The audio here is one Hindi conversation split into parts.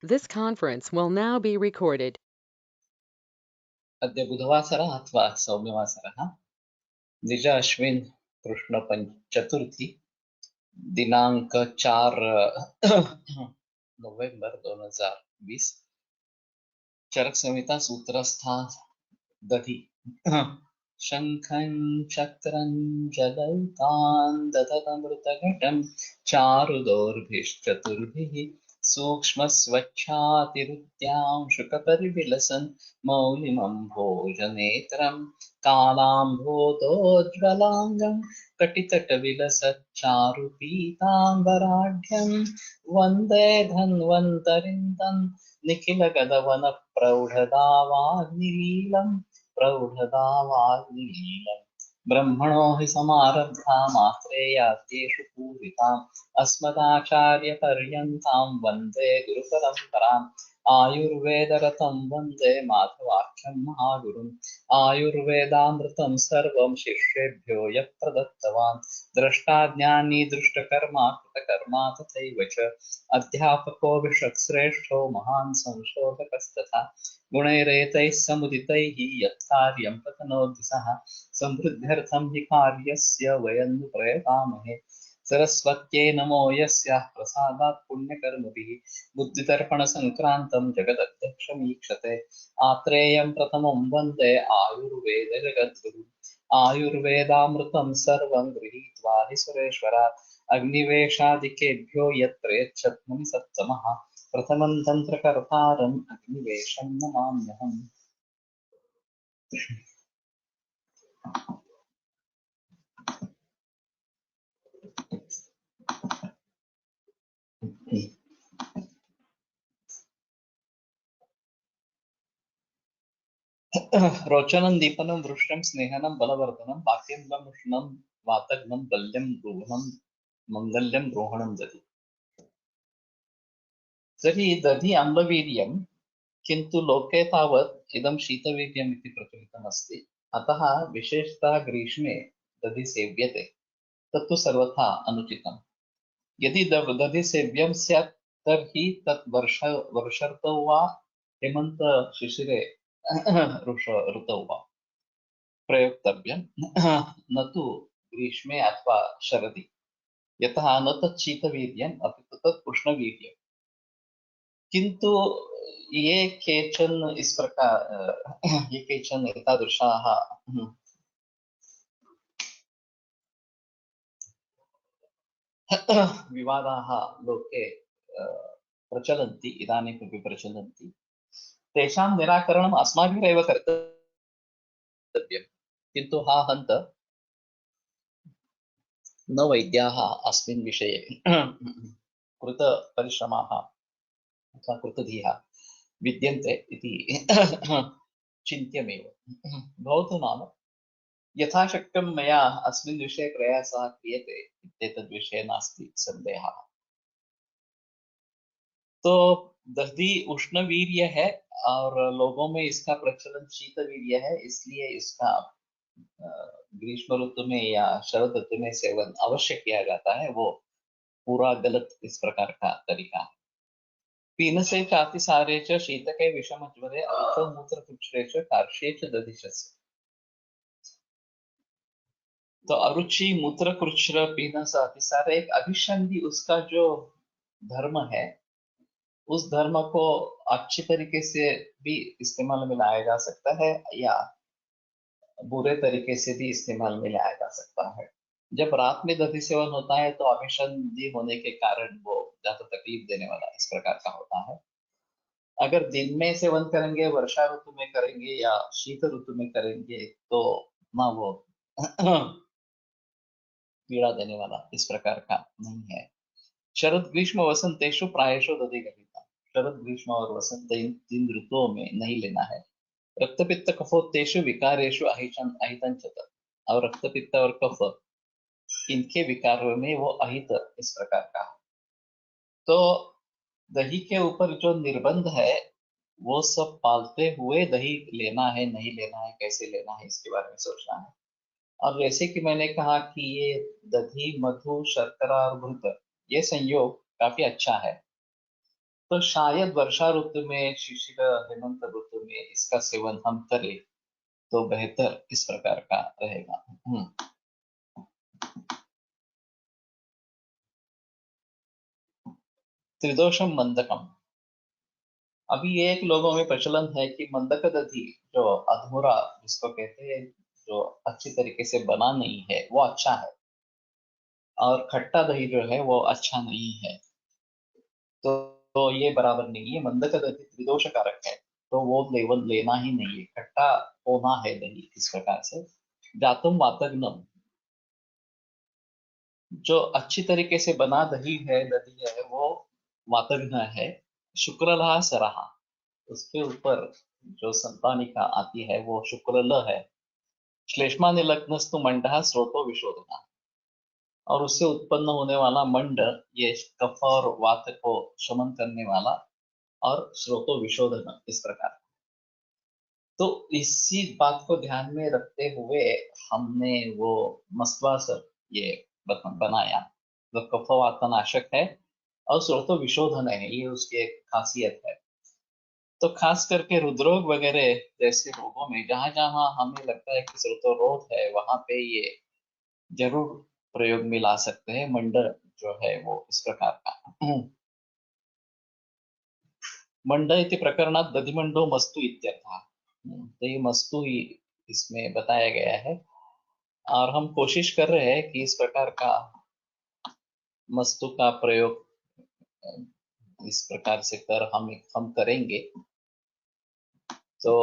This conference will now be recorded. अद्य बुधवासरः अथवा सौम्यवासरः निज अश्विन कृष्ण चतुर्थी दिनांक 4 नवंबर 2020 चरक संहिता सूत्रस्था दधि शंखं चक्रं जलौकान् दधतमृतघटं चारुदोर्भिश्चतुर्भिः सूक्ष्मस्वच्छातिरुत्यां शुकपरिविलसन् मौलिमम्भोजनेत्रं कालाम्भोदोज्ज्वलाङ्गं कटितटविलसच्चारुपीताम्बराढ्यं वन्दे धन्वन्तरिं तं निखिलगगनवनप्रौढदावाग्निलीलम् प्रौढदावाग्निलीलम् ब्रह्मणो हि समारब्धा मात्रेयाद्येषु पूजिताम् अस्मदाचार्यपर्यन्तां वन्दे गुरुपरम्पराम् आयुर्वेदरतं वन्दे माधवाख्यं महागुरुम् आयुर्वेदामृतं सर्वं शिष्येभ्यो यः प्रदत्तवान् द्रष्टा ज्ञानी दृष्टकर्मा कृतकर्मा तथैव च अध्यापको विषक्श्रेष्ठो महान् संशोधकस्तथा गुणैरेतैः समुदितैः यत्कार्यं प्रतनोति सः समृद्ध्यर्थं हि कार्यस्य वयं नु प्रयतामहे सरस्वत्यै नमो यस्याः प्रसादात् पुण्यकर्मभिः बुद्धिदर्पणसङ्क्रान्तं जगदध्यक्षमीक्षते आत्रेयं प्रथमं वन्दे आयुर्वेदजगद्गुरुम् आयुर्वेदामृतं सर्वं गृहीत्वा हि सुरेश्वरात् अग्निवेशादिकेभ्यो यत्र यच्छत्मुनि सत्तमः प्रथमं तन्त्रकर्तारम् अग्निवेशं नमाम्यहम्। रोचनं दीपनं वृष्टं स्नेहनं बलवर्धनं वाक्यं उष्णं वातघ्नं बल्यं रोहणं मङ्गल्यं रोहणं दधि। तर्हि दधि अम्लवीर्यं किन्तु लोके तावत् इदं शीतवीर्यम् इति प्रचलितमस्ति। अतः विशेषतः ग्रीष्मे दधि सेव्यते। तत्तु सर्वथा अनुचितम्। यदि दधि सेव्यं स्यात् तर्हि तत् वर्षर्तौ वा हेमन्तशिशिरे ऋतौ वा प्रयोक्तव्यं न तु ग्रीष्मे अथवा शरदि। यतः न तत् शीतवीर्यम् अपि तु तत् उष्णवीर्यम्। किन्तु ये केचन इस प्रकार ये केचन एतादृशाः विवादाः लोके प्रचलन्ति, इदानीमपि प्रचलन्ति। तेषां निराकरणम् अस्माभिरेव कर्तव्यम्। किन्तु हा हन्त न वैद्याः अस्मिन् विषये कृतपरिश्रमाः अथवा कृतधियः विद्यन्ते इति चिन्त्यमेव। भवतु नाम यथाशक्यं मया अस्मिन् विषये प्रयासः क्रियते इत्येतद्विषये नास्ति सन्देहः। तो दधि उष्णवीर्य है और लोगों में इसका प्रचलन शीतवीर्य है, इसलिए इसका ग्रीष्म ऋतु में या शरद ऋतु में सेवन अवश्य किया जाता है। वो पूरा गलत इस प्रकार का तरीका है। पीनसे चातिसारे च शीतके विषमज्वरे अरुचौ मूत्रकुक्षरे च कार्श्ये च दधिशस्य। तो अरुचि मूत्र कृच्छ्र पीनस अतिसार एक अभिसंधि उसका जो धर्म है, उस धर्म को अच्छी तरीके से भी इस्तेमाल में लाया जा सकता है या बुरे तरीके से भी इस्तेमाल में लाया जा सकता है। जब रात में दधि सेवन होता है तो अभिसंधि होने के कारण वो ज्यादा तकलीफ देने वाला इस प्रकार का होता है। अगर दिन में सेवन करेंगे, वर्षा ऋतु में करेंगे या शीत ऋतु में करेंगे तो ना वो पीड़ा देने वाला इस प्रकार का नहीं है। शरद ग्रीष्म वसंतेषु प्रायशो दधि गलिता। शरद ग्रीष्म और वसंत इन तीन ऋतुओं में नहीं लेना है। रक्तपित्त कफोत्तेषु विकारेषु अहितं अहितं च तत्। और रक्तपित्त और कफ इनके विकारों में वो अहित इस प्रकार का है। तो दही के ऊपर जो निर्बंध है वो सब पालते हुए दही लेना है नहीं लेना है, कैसे लेना है, इसके बारे में सोचना है। और जैसे कि मैंने कहा कि ये दधी मधु शर्करा और घृत ये संयोग काफी अच्छा है। तो शायद वर्षा ऋतु में, शिशिर हेमंत ऋतु में इसका सेवन हम करें तो बेहतर इस प्रकार का रहेगा। त्रिदोषम मंदकम। अभी एक लोगों में प्रचलन है कि मंदक दधि जो अधूरा जिसको कहते हैं, जो अच्छी तरीके से बना नहीं है, वो अच्छा है, और खट्टा दही जो है वो अच्छा नहीं है। तो ये बराबर नहीं है, मंदक दधि त्रिदोष कारक है, तो वो लेवल लेना ही नहीं है, खट्टा होना है दही इस प्रकार से। जातुम वातग्नम, जो अच्छी तरीके से बना दही है, दही है, वो वातग्न है। शुक्रला सरहा, उसके ऊपर जो संतानिका आती है वो शुक्रल है। श्लेष्मा निलग्नस्तु मंडः स्रोतो विशोधना, और उससे उत्पन्न होने वाला मंड, ये कफ और वात को शमन करने वाला, और स्रोतो विशोधन इस प्रकार। तो इसी बात को ध्यान में रखते हुए हमने वो मस्वासर ये बनाया, जो कफवातनाशक है और स्रोतो विशोधन है, ये उसकी एक खासियत है। तो खास करके हृदरोग वगैरह जैसे रोगों में जहां जहां हमें लगता है कि स्रोतो रोग है, वहां पे ये जरूर प्रयोग में ला सकते हैं मंड जो है वो इस प्रकार का। मंड इति प्रकरणात दधिमंडो मस्तु इत्यर्थः। तो ये मस्तु ही इसमें बताया गया है, और हम कोशिश कर रहे हैं कि इस प्रकार का मस्तु का प्रयोग इस प्रकार से कर हम करेंगे, तो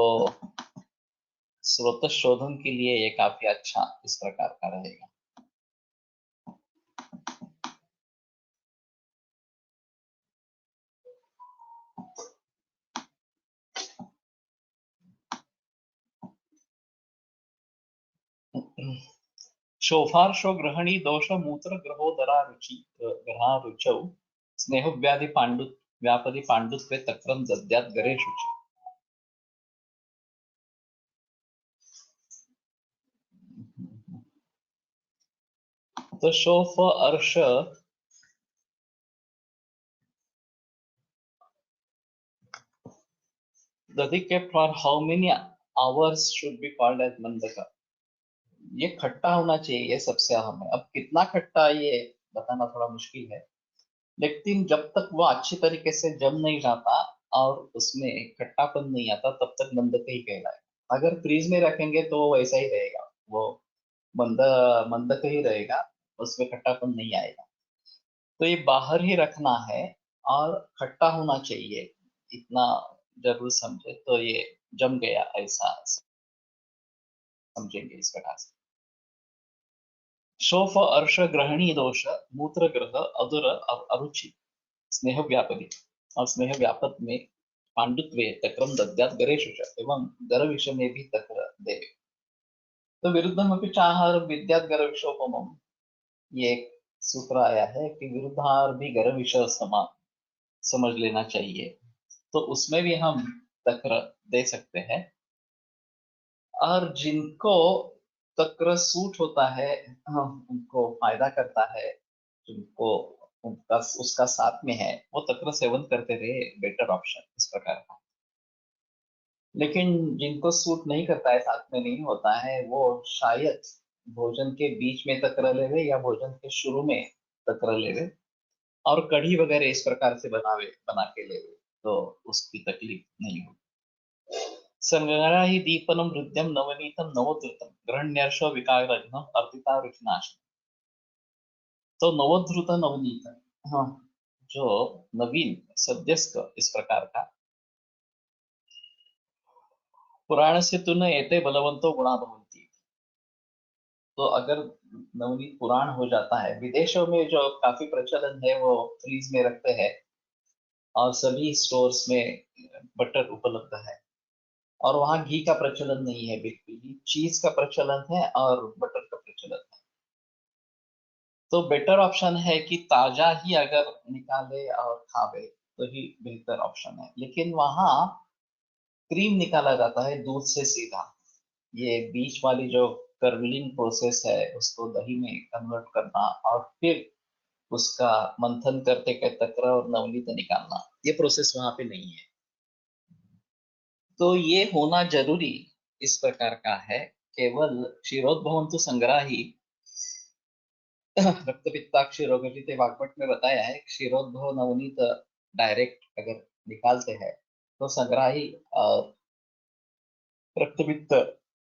स्रोत शोधन के लिए ये काफी अच्छा इस प्रकार का रहेगा। शोफार्शो ग्रहणी दोष मूत्र ग्रहोदरा रुचि ग्रहा रुचौ स्नेह व्याधि पांडु व्यापदि पांडुत्वे तक्रम दद्यात् गरेषु च। तो शोफ अर्श, दधि kept for how many hours should be called as mandaka? ये खट्टा होना चाहिए, ये सबसे अहम है। अब कितना खट्टा ये बताना थोड़ा मुश्किल है, लेकिन जब तक वो अच्छी तरीके से जम नहीं जाता और उसमें खट्टापन नहीं आता, तब तक मंदक ही कहलाएगा। अगर फ्रीज में रखेंगे तो वो वैसा ही रहेगा, वो मंद मंदक ही रहेगा, उसमें खट्टापन नहीं आएगा। तो ये बाहर ही रखना है, और खट्टा होना चाहिए, इतना जरूर समझे तो ये जम गया ऐसा समझेंगे इस प्रकार से। शोफ अर्श ग्रहणी दोष मूत्र ग्रह अदुर अरुचि स्नेह व्यापदी, और स्नेह व्यापक में पांडुत्वे तक्रम दद्यात् गरेषु च, एवं गर विषय में भी तक्र दे। तो विरुद्धम अपि चाहर विद्यात् गर विषोपमम, ये एक सूत्र आया है कि विरुद्धार भी गर विषय समान समझ लेना चाहिए, तो उसमें भी हम तक्र दे सकते हैं। और जिनको तक्र सूट होता है, उनको फायदा करता है, जिनको उनका उसका साथ में है, वो तक्र सेवन करते रहे, बेटर ऑप्शन इस प्रकार का। लेकिन जिनको सूट नहीं करता है, साथ में नहीं होता है, वो शायद भोजन के बीच में तक्र लेवे या भोजन के शुरू में तक्र लेवे, और कढ़ी वगैरह इस प्रकार से बना के लेवे, तो उसकी तकलीफ नहीं होगी। संगणा ही दीपनम हृदयम नवनीतम नवोद्धृतम ग्रहण्यर्षो विकाग्रघ्नम अर्पिता रुचिनाशम। तो नवोद्धृत नवनीत, हाँ, जो नवीन सद्यस्क इस प्रकार का, पुराण से तुन एते बलवंतो गुणा भवन्ति। तो अगर नवनीत पुराण हो जाता है, विदेशों में जो काफी प्रचलन है, वो फ्रीज में रखते हैं, और सभी स्टोर्स में बटर उपलब्ध है, और वहाँ घी का प्रचलन नहीं है, बिल्कुल ही चीज का प्रचलन है और बटर का प्रचलन है। तो बेटर ऑप्शन है कि ताजा ही अगर निकाले और खावे तो ही बेहतर ऑप्शन है। लेकिन वहाँ क्रीम निकाला जाता है दूध से सीधा, ये बीच वाली जो कर्लिंग प्रोसेस है उसको दही में कन्वर्ट करना, और फिर उसका मंथन करते के तक्र और नवनीत निकालना, ये प्रोसेस वहां पे नहीं है। तो ये होना जरूरी इस प्रकार का है। केवल क्षीरोद्भवंतु संग्राही रक्तपित्ताक्षी रोगजिते वाग्भट में बताया है, क्षीरोद्भव नवनीत डायरेक्ट अगर निकालते हैं तो संग्राही रक्तपित्त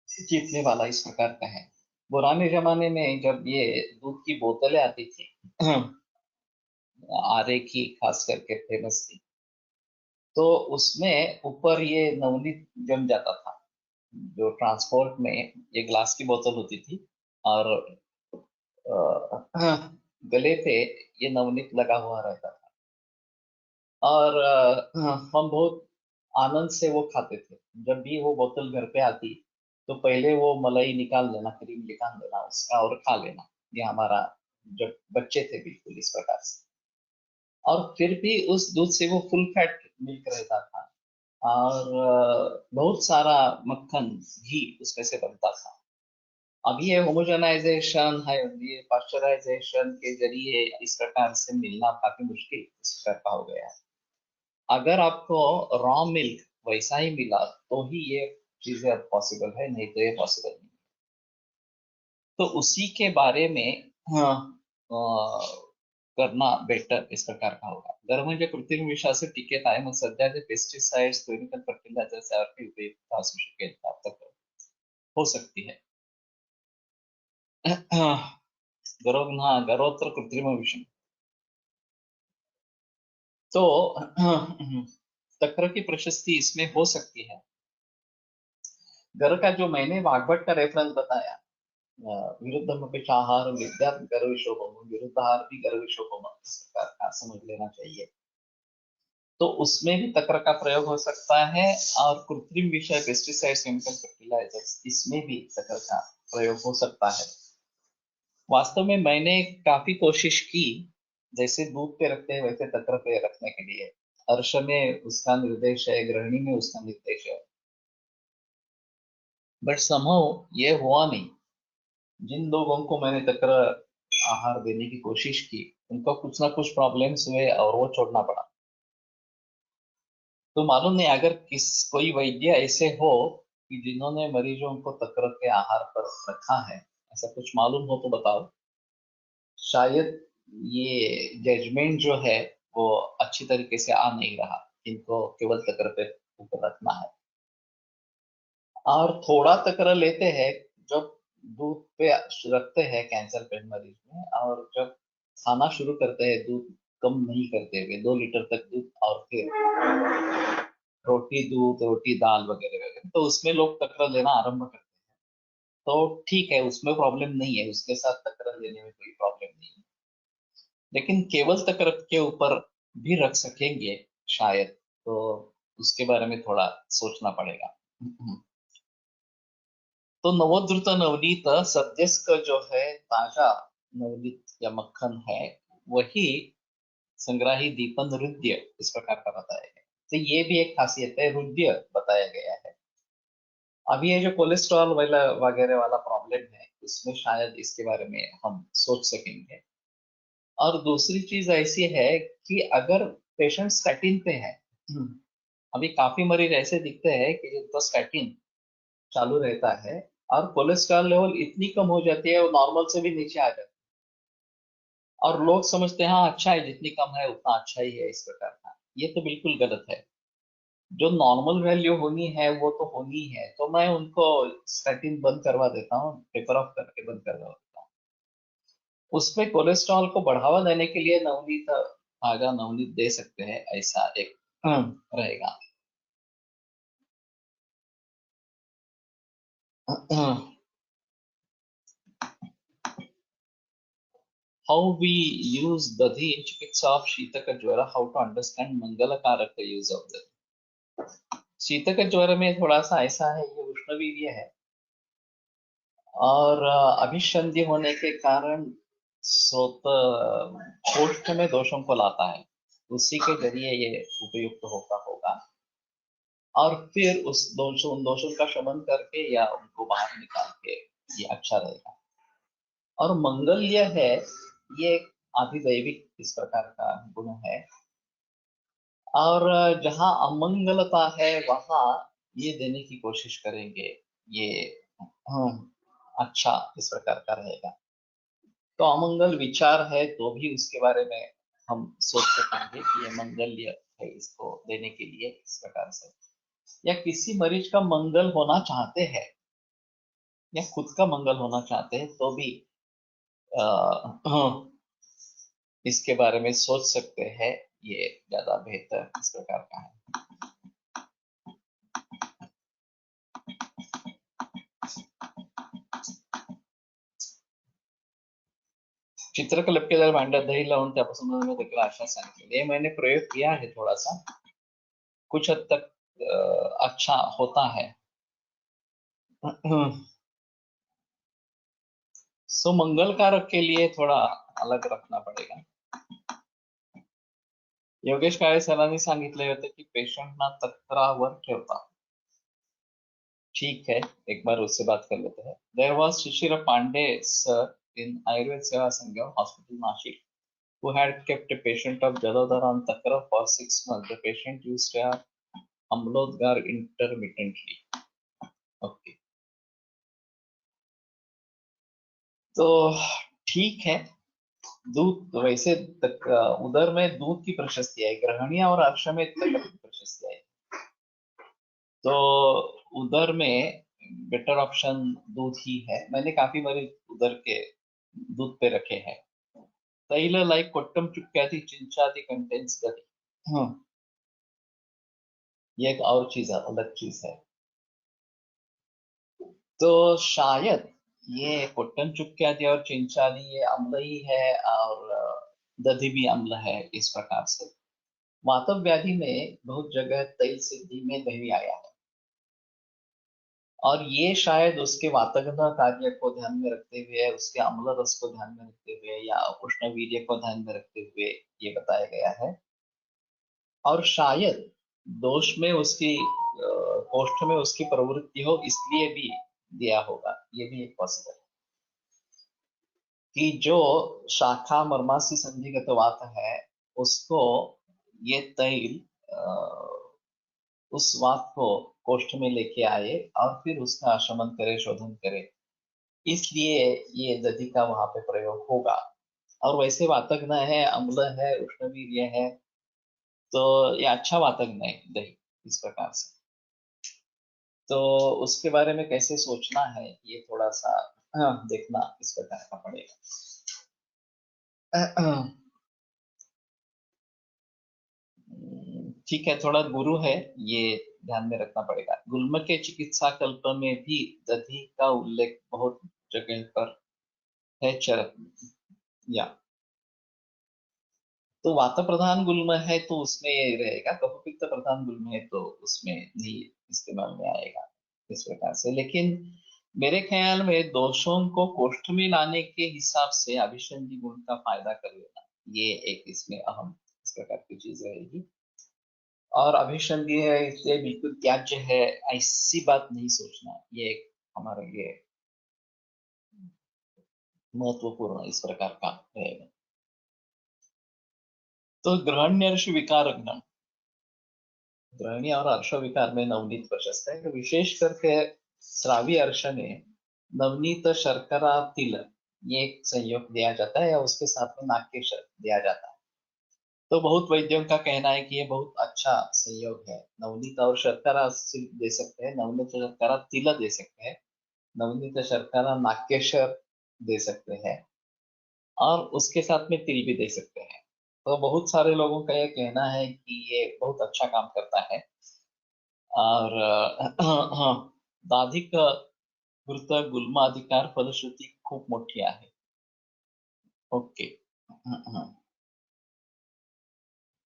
जीतने वाला इस प्रकार का है। पुराने जमाने में जब ये दूध की बोतलें आती थी आरे की खास करके फेमस थी, तो उसमें ऊपर ये नवनीत जम जाता था। जो ट्रांसपोर्ट में ये ग्लास की बोतल होती थी और गले पे ये नवनीत लगा हुआ रहता था और हम बहुत आनंद से वो खाते थे। जब भी वो बोतल घर पे आती तो पहले वो मलाई निकाल लेना, क्रीम निकाल लेना उसका और खा लेना। ये हमारा जब बच्चे थे बिल्कुल इस प्रकार से। और फिर भी उस दूध से वो फुल फैट मिल्क रहता था और बहुत सारा मक्खन घी उसमें से बनता था। अभी ये होमोजेनाइजेशन है, ये पाश्चराइजेशन के जरिए इस प्रकार से मिलना काफी मुश्किल इस प्रकार का हो गया है। अगर आपको रॉ मिल्क वैसा ही मिला तो ही ये चीजें अब पॉसिबल है, नहीं तो ये पॉसिबल नहीं। तो उसी के बारे में हाँ, करना बेटर इस प्रकार का होगा. जर म्हणजे कृत्रिम विषाचे टिकेत आहे, मग सध्याचे पेस्टिसाइड्स केमिकल फर्टिलायझरसारखी उपयुक्त असू शकेल का तर हो सकती है. गर्भोत्तर कृत्रिम विषम. तो तक्र की प्रशस्ति इसमें हो सकती है. घर का जो मैंने वाग्भट का रेफरेंस बताया, विरुद्धमपि आहार विद्यात् गर्विशोभम, विरुद्धाहार भी गर्विशोभम, इस प्रकार का समझ लेना चाहिए. तो उसमें भी तक्र का प्रयोग हो सकता है और कृत्रिम विषय पेस्टिसाइड्स केमिकल फर्टिलाइजर्स इसमें भी तक्र का प्रयोग हो सकता है. वास्तव में मैंने काफी कोशिश की, जैसे दूध पे रखते हैं वैसे तक्र पे रखने के लिए. अर्श में उसका निर्देश है, गृहिणी में उसका निर्देश है, बट समहाउ ये हुआ नहीं. जिन लोगों को मैंने तक्र आहार देने की कोशिश की उनको कुछ ना कुछ प्रॉब्लम्स हुए और वो छोड़ना पड़ा. तो मालूम नहीं, अगर कोई वैद्य ऐसे हो कि जिन्होंने मरीजों को तक्र के आहार पर रखा है, ऐसा कुछ मालूम हो तो बताओ. शायद ये जजमेंट जो है वो अच्छी तरीके से आ नहीं रहा, इनको केवल तक्र पे ऊपर रखना है. और थोड़ा तक्र लेते हैं जब दूध पे रखते हैं कैंसर पेशेंट मरीज में, और जब खाना शुरू करते हैं दूध कम नहीं करते हुए 2 लीटर तक दूध और फिर रोटी दूध रोटी दाल वगैरह वगैरह, तो उसमें लोग तक्र लेना आरंभ करते हैं. तो ठीक है, उसमें प्रॉब्लम नहीं है, उसके साथ तक्र लेने में कोई प्रॉब्लम नहीं है. लेकिन केवल तक्र के ऊपर भी रख सकेंगे शायद, तो उसके बारे में थोड़ा सोचना पड़ेगा. तो नवोद्धृत नवनीत सद्यस्क जो है ताजा नवनीत या मक्खन है, वही संग्राही दीपन रुद्य इस प्रकार का बताया गया. तो ये भी एक खासियत है, रुद्य बताया गया है. अभी ये जो कोलेस्ट्रॉल वाला वगैरह वाला प्रॉब्लम है, उसमें शायद इसके बारे में हम सोच सकेंगे. और दूसरी चीज ऐसी है कि अगर पेशेंट स्टैटिन पे है, अभी काफी मरीज ऐसे दिखते हैं कि जिनको स्टैटिन चालू रहता है और कोलेस्ट्रॉल लेवल इतनी कम हो जाती है वो नॉर्मल से भी नीचे आ जाती है, और लोग समझते हैं हाँ अच्छा है, जितनी कम है उतना अच्छा ही है इस प्रकार का. ये तो बिल्कुल गलत है. जो नॉर्मल वैल्यू होनी है वो तो होनी है. तो मैं उनको स्टैटिन बंद करवा देता हूँ, पेपर ऑफ करके बंद करवा देता हूँ. उसमें कोलेस्ट्रॉल को बढ़ावा देने के लिए नवनीत, आगा नवनीत दे सकते हैं, ऐसा एक रहेगा. How we use Dadhi in चिकित्सा of शीतक ज्वर, how to understand मंगल कारक यूज ऑफ द. शीतक ज्वर में थोड़ा सा ऐसा है, ये उष्णवीर्य है और अभिसंधि होने के कारण स्रोत कोष्ठ में दोषों को लाता है. उसी के जरिए ये उपयुक्त होता होगा और फिर उन दोषों का शमन करके या उनको बाहर निकाल के ये अच्छा रहेगा. और मंगल्य है, ये आधिदैविक इस प्रकार का गुण है। और जहाँ अमंगलता है वहां ये देने की कोशिश करेंगे, ये अच्छा इस प्रकार का रहेगा। तो अमंगल विचार है तो भी उसके बारे में हम सोच सकेंगे कि ये मंगल्य है इसको देने के लिए इस प्रकार से। या किसी मरीज का मंगल होना चाहते हैं या खुद का मंगल होना चाहते हैं तो भी इसके बारे में सोच सकते हैं, ये ज्यादा बेहतर इस प्रकार का है। चित्रकलेपकेदार भांड्यात दही लावून त्यापासून बनवण्यात देखील आशा सांगितलेली हे मैंने प्रयोग किया है थोड़ा सा, कुछ हद तक अच्छा होता है। सो मंगल कारक के लिए थोड़ा अलग रखना पड़ेगा। योगेश काळे सरांनी सांगितले होते की पेशंटना तक्रावर ठेवता। ठीक है, एक बार उससे बात कर लेते हैं। There was Shishir Pande sir in Ayurveda Seva Sangam hospital Nashik who had kept a patient of Jadodhar on Takra for 6 months. The patient used to have Amlodgar intermittently. Okay. तो ठीक है, दूध वैसे तक उदर में दूध की प्रशस्ति है, ग्रहणिया और अर्श में तक की प्रशस्ति है। तो उदर में बेटर ऑप्शन दूध ही है। मैंने काफी मरीज उदर के दूध पे रखे हैं। तैल लाइक कोट्टम चुक्क्यादि चिंचादि कंटेंट्स दही। ये एक और चीज है, अलग चीज है। तो शायद ये कोट्टन चुक्क्यादि और चिंचादि ये अम्ल ही है और दधी भी अम्ल है इस प्रकार से। वातव व्याधि में बहुत जगह तैल सिद्धि में दही आया है और ये शायद उसके वातगंधा कार्य को ध्यान में रखते हुए, उसके अम्ल रस को ध्यान में रखते हुए या उष्ण वीर्य को ध्यान में रखते हुए ये बताया गया है। और शायद दोष में उसकी कोष्ठ में उसकी प्रवृत्ति हो इसलिए भी दिया होगा, ये भी एक पॉसिबल है कि जो शाखा मर्मासी संधिगत वात है उसको ये तैल उस वात को कोष्ठ में लेके आए और फिर उसका शमन करे, शोधन करे, इसलिए ये दधि का वहां पे प्रयोग होगा। और वैसे वातग्न है, अम्ल है, उष्णवीर्य है, तो ये अच्छा वातग्न है दही इस प्रकार से। तो उसके बारे में कैसे सोचना है ये थोड़ा सा देखना इस प्रकार का पड़ेगा। ठीक है, थोड़ा गुरु है, ये ध्यान में रखना पड़ेगा। गुल्म के चिकित्सा कल्प में भी दधी का उल्लेख बहुत जगह पर है चरक या तो वात प्रधान गुल्म है तो उसमें ये रहेगा, कफपित्त प्रधान गुल्म है तो उसमें नहीं इस्तेमाल में आएगा इस प्रकार से। लेकिन मेरे ख्याल में दोषों को कोष्ठ में लाने के हिसाब से अभिसंधि गुण का फायदा कर लेना, ये एक इसमें अहम इस प्रकार की चीज रहेगी। और अभिसंधि है इसलिए बिल्कुल त्याज्य है ऐसी बात नहीं सोचना, ये एक हमारे लिए महत्वपूर्ण इस प्रकार का रहेगा। तो ग्रहण्यर्ष विकार ग्रहणी और अर्श विकार में नवनीत प्रशस्त है, विशेष करके श्रावी अर्श में नवनीत शर्करा तिल ये एक संयोग दिया जाता है या उसके साथ में नागकेशर दिया जाता है। तो बहुत वैद्यों का कहना है कि ये बहुत अच्छा संयोग है। नवनीत और शर्करा दे सकते हैं, नवनीत शर्करा तिल दे सकते हैं, नवनीत शर्करा नागकेशर दे सकते हैं और उसके साथ में तिल भी दे सकते हैं। तो बहुत सारे लोगों का यह कहना है कि ये बहुत अच्छा काम करता है। और हाँ, दाधिक वृत्त गुल्माधिकार फलश्रुती खूप मोठी आहे। ओके,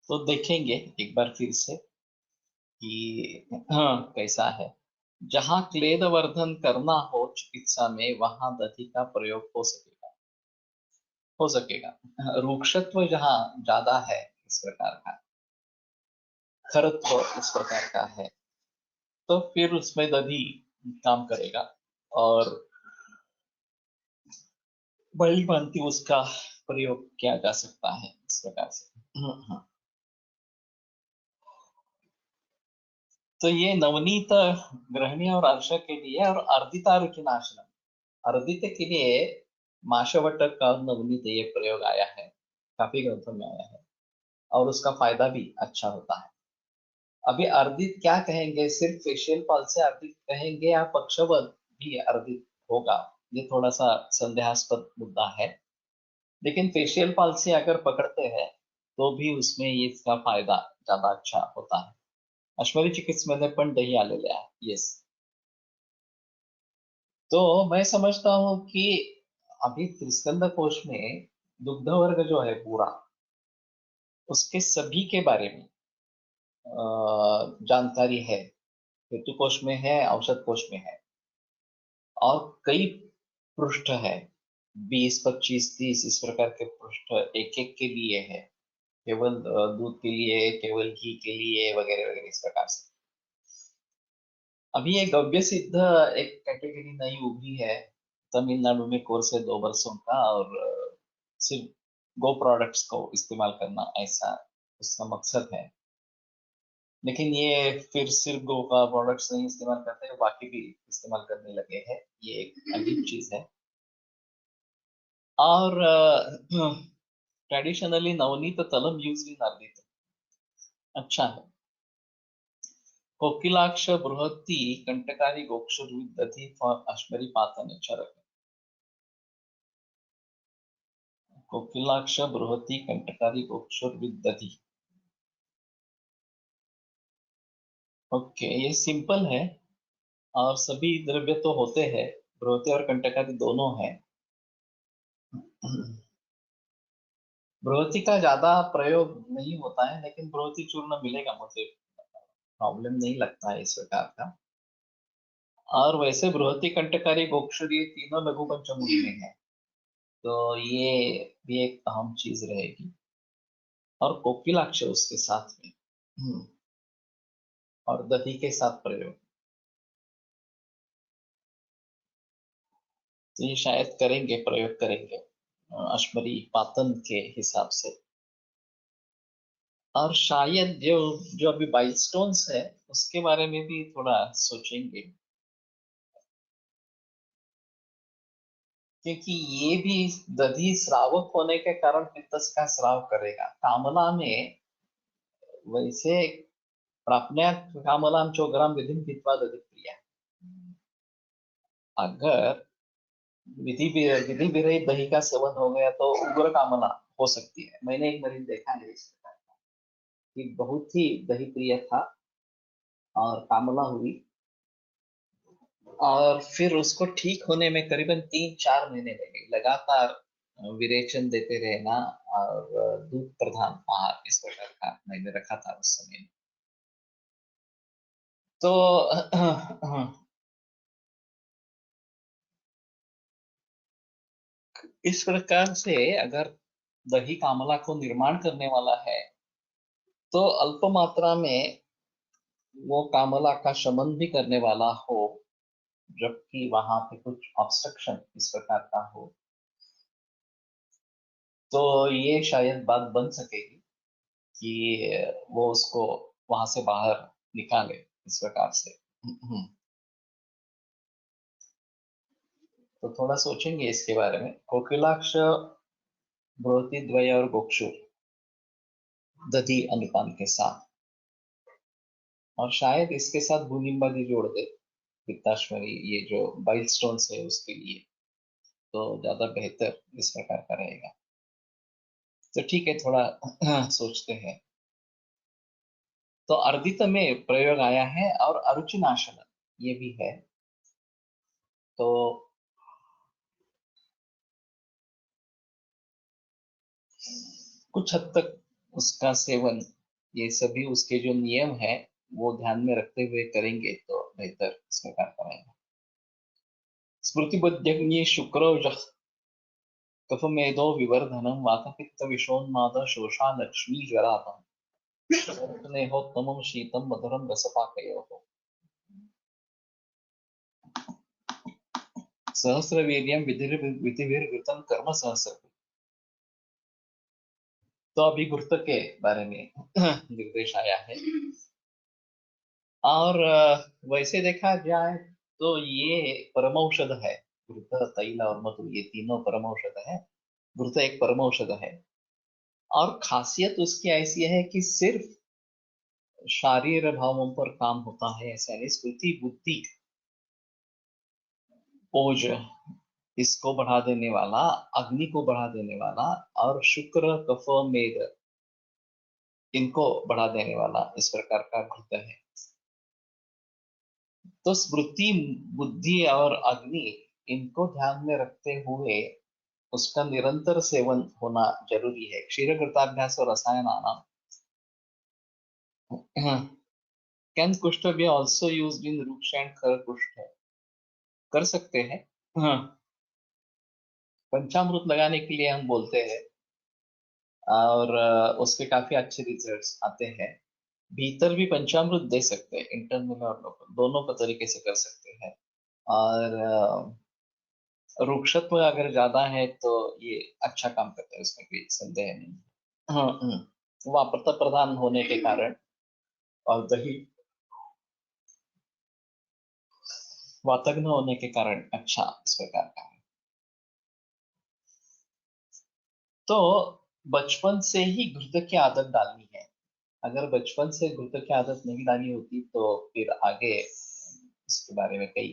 तो देखेंगे एक बार फिर से कि कैसा है। जहां क्लेद वर्धन करना हो चिकित्सा में वहां दधि का प्रयोग हो सकेगा। रूक्षत्व जहां ज्यादा है इस प्रकार का, खरत्व इस प्रकार का है, तो फिर उसमें दधि काम करेगा और बड़ी भांति उसका प्रयोग किया जा सकता है इस प्रकार से। तो ये नवनीत गृहिणी और अर्श के लिए और अर्दिता रुचिनाशनम, अर्दित के लिए माशवटक का नवनीत ये प्रयोग आया है, काफी ग्रंथों में आया है और उसका फायदा भी अच्छा होता है। अभी अर्दित क्या कहेंगे, सिर्फ फेशियल पल्स से अर्दित कहेंगे या पक्षवद भी अर्दित होगा, ये थोड़ा सा संदेहास्पद मुद्दा है। लेकिन फेशियल पल्स से अगर पकड़ते हैं तो भी उसमें ये इसका फायदा ज्यादा अच्छा होता है। अश्वरी चिकित्समध्ये पण दही आलेले आहे, येस। तो मैं समझता हूँ कि अभी त्रिस्कंद कोश में दुग्ध वर्ग जो है पूरा, उसके सभी के बारे में जानकारी है। हेतु कोश में है, औषध कोश में है और कई पृष्ठ है, 20, 25, 30 इस प्रकार के पृष्ठ एक एक के लिए है, केवल दूध के लिए, केवल घी के लिए वगैरह वगैरह इस प्रकार से। अभी एक गव्य सिद्ध एक कैटेगरी नई उभरी है तमिलनाडु में, कोर्स है 2 वर्षों का और सिर्फ गो प्रोडक्ट्स को इस्तेमाल करना, ऐसा उसका मकसद है। लेकिन ये फिर सिर्फ गो का प्रोडक्ट्स नहीं इस्तेमाल करते हैं, बाकी भी इस्तेमाल करने लगे हैं, ये एक अजीब चीज है। और ट्रेडिशनली नवनीत तलम यूज इन अर्दित, अच्छा है। कोकिलाक्ष बृहति कंटकारी गोक्षुर दधि फॉर अश्वरी पातन चरक, कोकिलाक्ष बृहति कंटकारी गोक्षुर दधि। ओके, ये सिंपल है और सभी द्रव्य तो होते हैं, बृहति और कंटकारी दोनों है। बृहति का ज्यादा प्रयोग नहीं होता है, लेकिन बृहति चूर्ण मिलेगा, मुझे प्रॉब्लम नहीं लगता है इस प्रकार का। और वैसे बृहति कंटकारी गोक्षुर ये तीनों लघु पंचमूली में है, तो ये भी एक अहम चीज रहेगी। और कोकिलाक्ष उसके साथ में, और दही के साथ प्रयोग, तो ये शायद करेंगे, प्रयोग करेंगे अश्वरी पातन के हिसाब से। और शायद जो जो अभी बाइलस्टोन्स है उसके बारे में भी थोड़ा सोचेंगे, क्योंकि ये भी दधि श्रावक होने के कारण पित्तस का श्राव करेगा। कामला में वैसे प्राप्न्या कामलाम चोग्राम विधिम हित्वा दधि प्रिया, अगर विधि विरहित दही का सेवन हो गया तो उग्र कामना हो सकती है। मैंने एक मरीज देखा है इस प्रकार का, कि बहुत ही दही प्रिय था और कामना हुई और फिर उसको ठीक होने में करीबन 3-4 महीने लगे, लगातार विरेचन देते रहना और दूध प्रधान आहार इस प्रकार का मैंने रखा था उस समय। तो इस प्रकार से अगर दही कामला को निर्माण करने वाला है तो अल्प मात्रा में वो कामला का शमन भी करने वाला हो, जबकि वहां पे कुछ ऑब्स्ट्रक्शन इस प्रकार का हो, तो ये शायद बात बन सकेगी कि वो उसको वहां से बाहर निकाले इस प्रकार से। तो थोड़ा सोचेंगे इसके बारे में। कोकिलाक्ष बृहति द्वय और गोक्षुर दधि अनुपान के साथ, और शायद इसके साथ भूनिम्बादी जोड़ दे, पित्ताश्वरी ये जो बाइल स्टोन्स है उसके लिए, तो ज्यादा बेहतर इस प्रकार का रहेगा। तो ठीक है, थोड़ा सोचते हैं। तो अर्दित में प्रयोग आया है और अरुचिनाशन ये भी है। तो कुछ हद तक उसका सेवन, ये सभी उसके जो नियम है वो ध्यान में रखते हुए करेंगे तो बेहतर इस प्रकार का रहेगा। स्मृतिबुद्ध्यग्नि शुक्रो कफमेधो विवर्धनम वातपित्त विषोन्माद शोषा लक्ष्मी ज्वरातम स्नेहोत्तमं शीतं मधुरं रसपाकयोः सहस्रवीर्यं विधिर्घृतं कर्म सहस्र। तो अभी घृत के बारे में निर्देश आया है। और वैसे देखा जाए तो ये परमौषध है। घृत, तैल और मधु, ये तीनों परमौषध है। घृत एक परमौषध है। और खासियत उसकी ऐसी है कि सिर्फ शारीर भावों पर काम होता है ऐसा नहीं, स्मृति, बुद्धि, ओज, इसको बढ़ा देने वाला, अग्नि को बढ़ा देने वाला, और शुक्र, कफ, मेद, इनको बढ़ा देने वाला इस प्रकार का घृत है। तो स्मृति, बुद्धि और अग्नि, इनको ध्यान में रखते हुए उसका निरंतर सेवन होना जरूरी है। क्षीर घृताभ्यास और रसायनानाम। Can kushtha be also used in ruksha and khara kushtha? कर सकते हैं। हाँ, पंचामृत लगाने के लिए हम बोलते हैं। और उसके काफी अच्छे रिजल्ट्स आते हैं। भीतर भी पंचामृत दे सकते हैं, इंटरनल और लोकल दोनों का तरीके से कर सकते हैं। और वृक्षत्व अगर ज्यादा है तो ये अच्छा काम करता है, उसमें कोई संदेह नहीं। हाँ, वापरता प्रधान होने के कारण, और दही वातग्न होने के कारण अच्छा इस प्रकार का है। तो बचपन से ही घृत की आदत डालनी है। अगर बचपन से घृत की आदत नहीं डाली होती तो फिर आगे इसके बारे में कई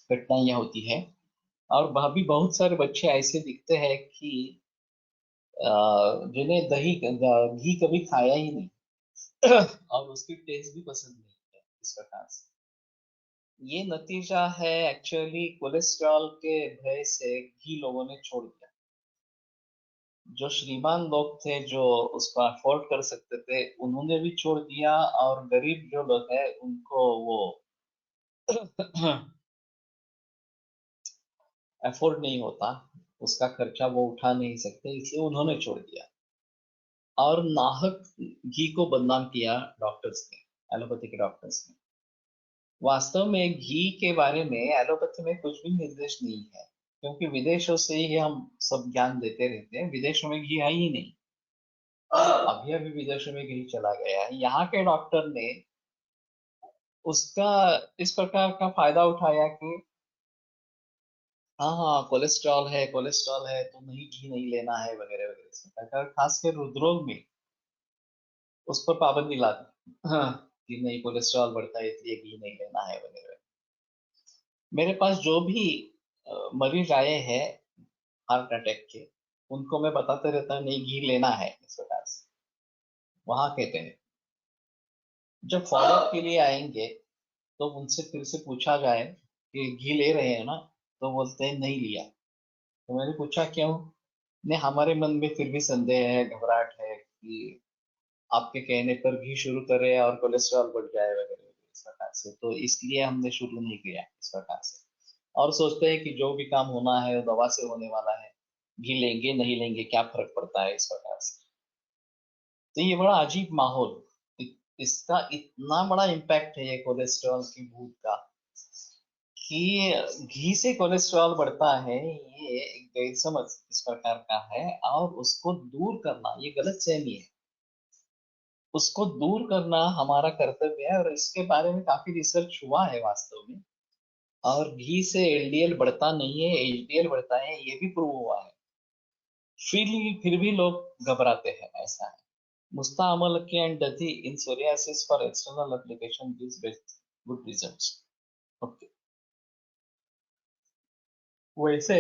कठिनाइयां होती है। और वह भी बहुत सारे बच्चे ऐसे दिखते हैं कि जिन्हें दही, घी कभी खाया ही नहीं और उसकी टेस्ट भी पसंद नहीं है इस प्रकार से। ये नतीजा है एक्चुअली कोलेस्ट्रॉल के भय से घी लोगों ने छोड़ दिया। जो श्रीमान लोग थे जो उसको अफोर्ड कर सकते थे उन्होंने भी छोड़ दिया, और गरीब जो लोग हैं उनको वो अफोर्ड नहीं होता, उसका खर्चा वो उठा नहीं सकते, इसलिए उन्होंने छोड़ दिया। और नाहक घी को बदनाम किया डॉक्टर्स ने, एलोपैथी के डॉक्टर्स ने। वास्तव में घी के बारे में एलोपैथी में कुछ भी निर्देश नहीं है, क्योंकि विदेशों से ही हम सब ज्ञान देते रहते हैं। विदेशों में घी है ही नहीं। अभी अभी विदेशों में घी चला गया है। यहाँ के डॉक्टर ने उसका इस प्रकार का फायदा उठाया कि हाँ हाँ, कोलेस्ट्रॉल है तो नहीं, घी नहीं लेना है वगैरह वगैरह, इस प्रकार का। खास कर हृदरोग में उस पर पाबंदी ला दी, हाँ, कि नहीं, कोलेस्ट्रॉल बढ़ता है इसलिए घी नहीं लेना है वगैरह। मेरे पास जो भी मरीज आए हैं हार्ट अटैक के, उनको मैं बताते रहता हूँ नहीं, घी लेना है इस प्रकार से। वहां कहते हैं, जब फॉलोअप के लिए आएंगे तो उनसे फिर से पूछा जाए कि घी ले रहे हैं ना, तो बोलते हैं नहीं लिया। तो मैंने पूछा क्यों? नहीं, हमारे मन में फिर भी संदेह है, घबराहट है कि आपके कहने पर घी शुरू करें और कोलेस्ट्रॉल बढ़ जाए वगैरह वगैरह इस प्रकार से, तो इसलिए हमने शुरू नहीं किया इस प्रकार से। और सोचते हैं कि जो भी काम होना है वो दवा से होने वाला है, घी लेंगे नहीं लेंगे क्या फर्क पड़ता है इस प्रकार से। तो ये बड़ा अजीब माहौल, इसका इतना बड़ा इम्पैक्ट है ये कोलेस्ट्रॉल की भूत का, कि घी से कोलेस्ट्रॉल बढ़ता है, ये एक गैर समझ इस प्रकार का है। और उसको दूर करना ये गलत फहमी है। उसको दूर करना हमारा कर्तव्य है, और इसके बारे में काफी रिसर्च हुआ है वास्तव में। और घी से एलडीएल बढ़ता नहीं है, एचडीएल बढ़ता है, ये भी प्रूव हुआ है। फिर भी लोग घबराते हैं, ऐसा है। मुस्ता अमल की and Dadhi in psoriasis for external application gives best good results. Okay, वैसे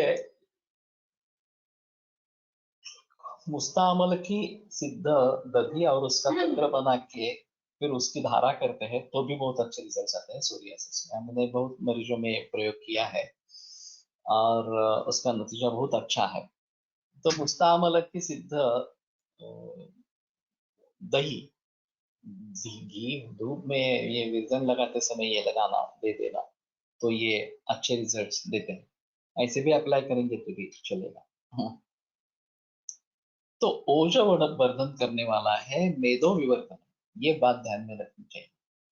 मुस्तामल की सिद्ध दधी और उसका तंत्र बना के फिर उसकी धारा करते हैं तो भी बहुत अच्छे रिजल्ट आते हैं सोरियासिस में। हमने बहुत मरीजों में प्रयोग किया है, और उसका नतीजा बहुत अच्छा है। तो मुस्तामल की सिद्ध दही, घी, धूप में ये विरजन लगाते समय ये लगाना, दे देना, तो ये अच्छे रिजल्ट्स देते हैं। ऐसे भी अप्लाई करेंगे तो भी चलेगा। हाँ। तो ओजो वर्धन करने वाला है मेदो विवर्धन, ये बात ध्यान में रखनी चाहिए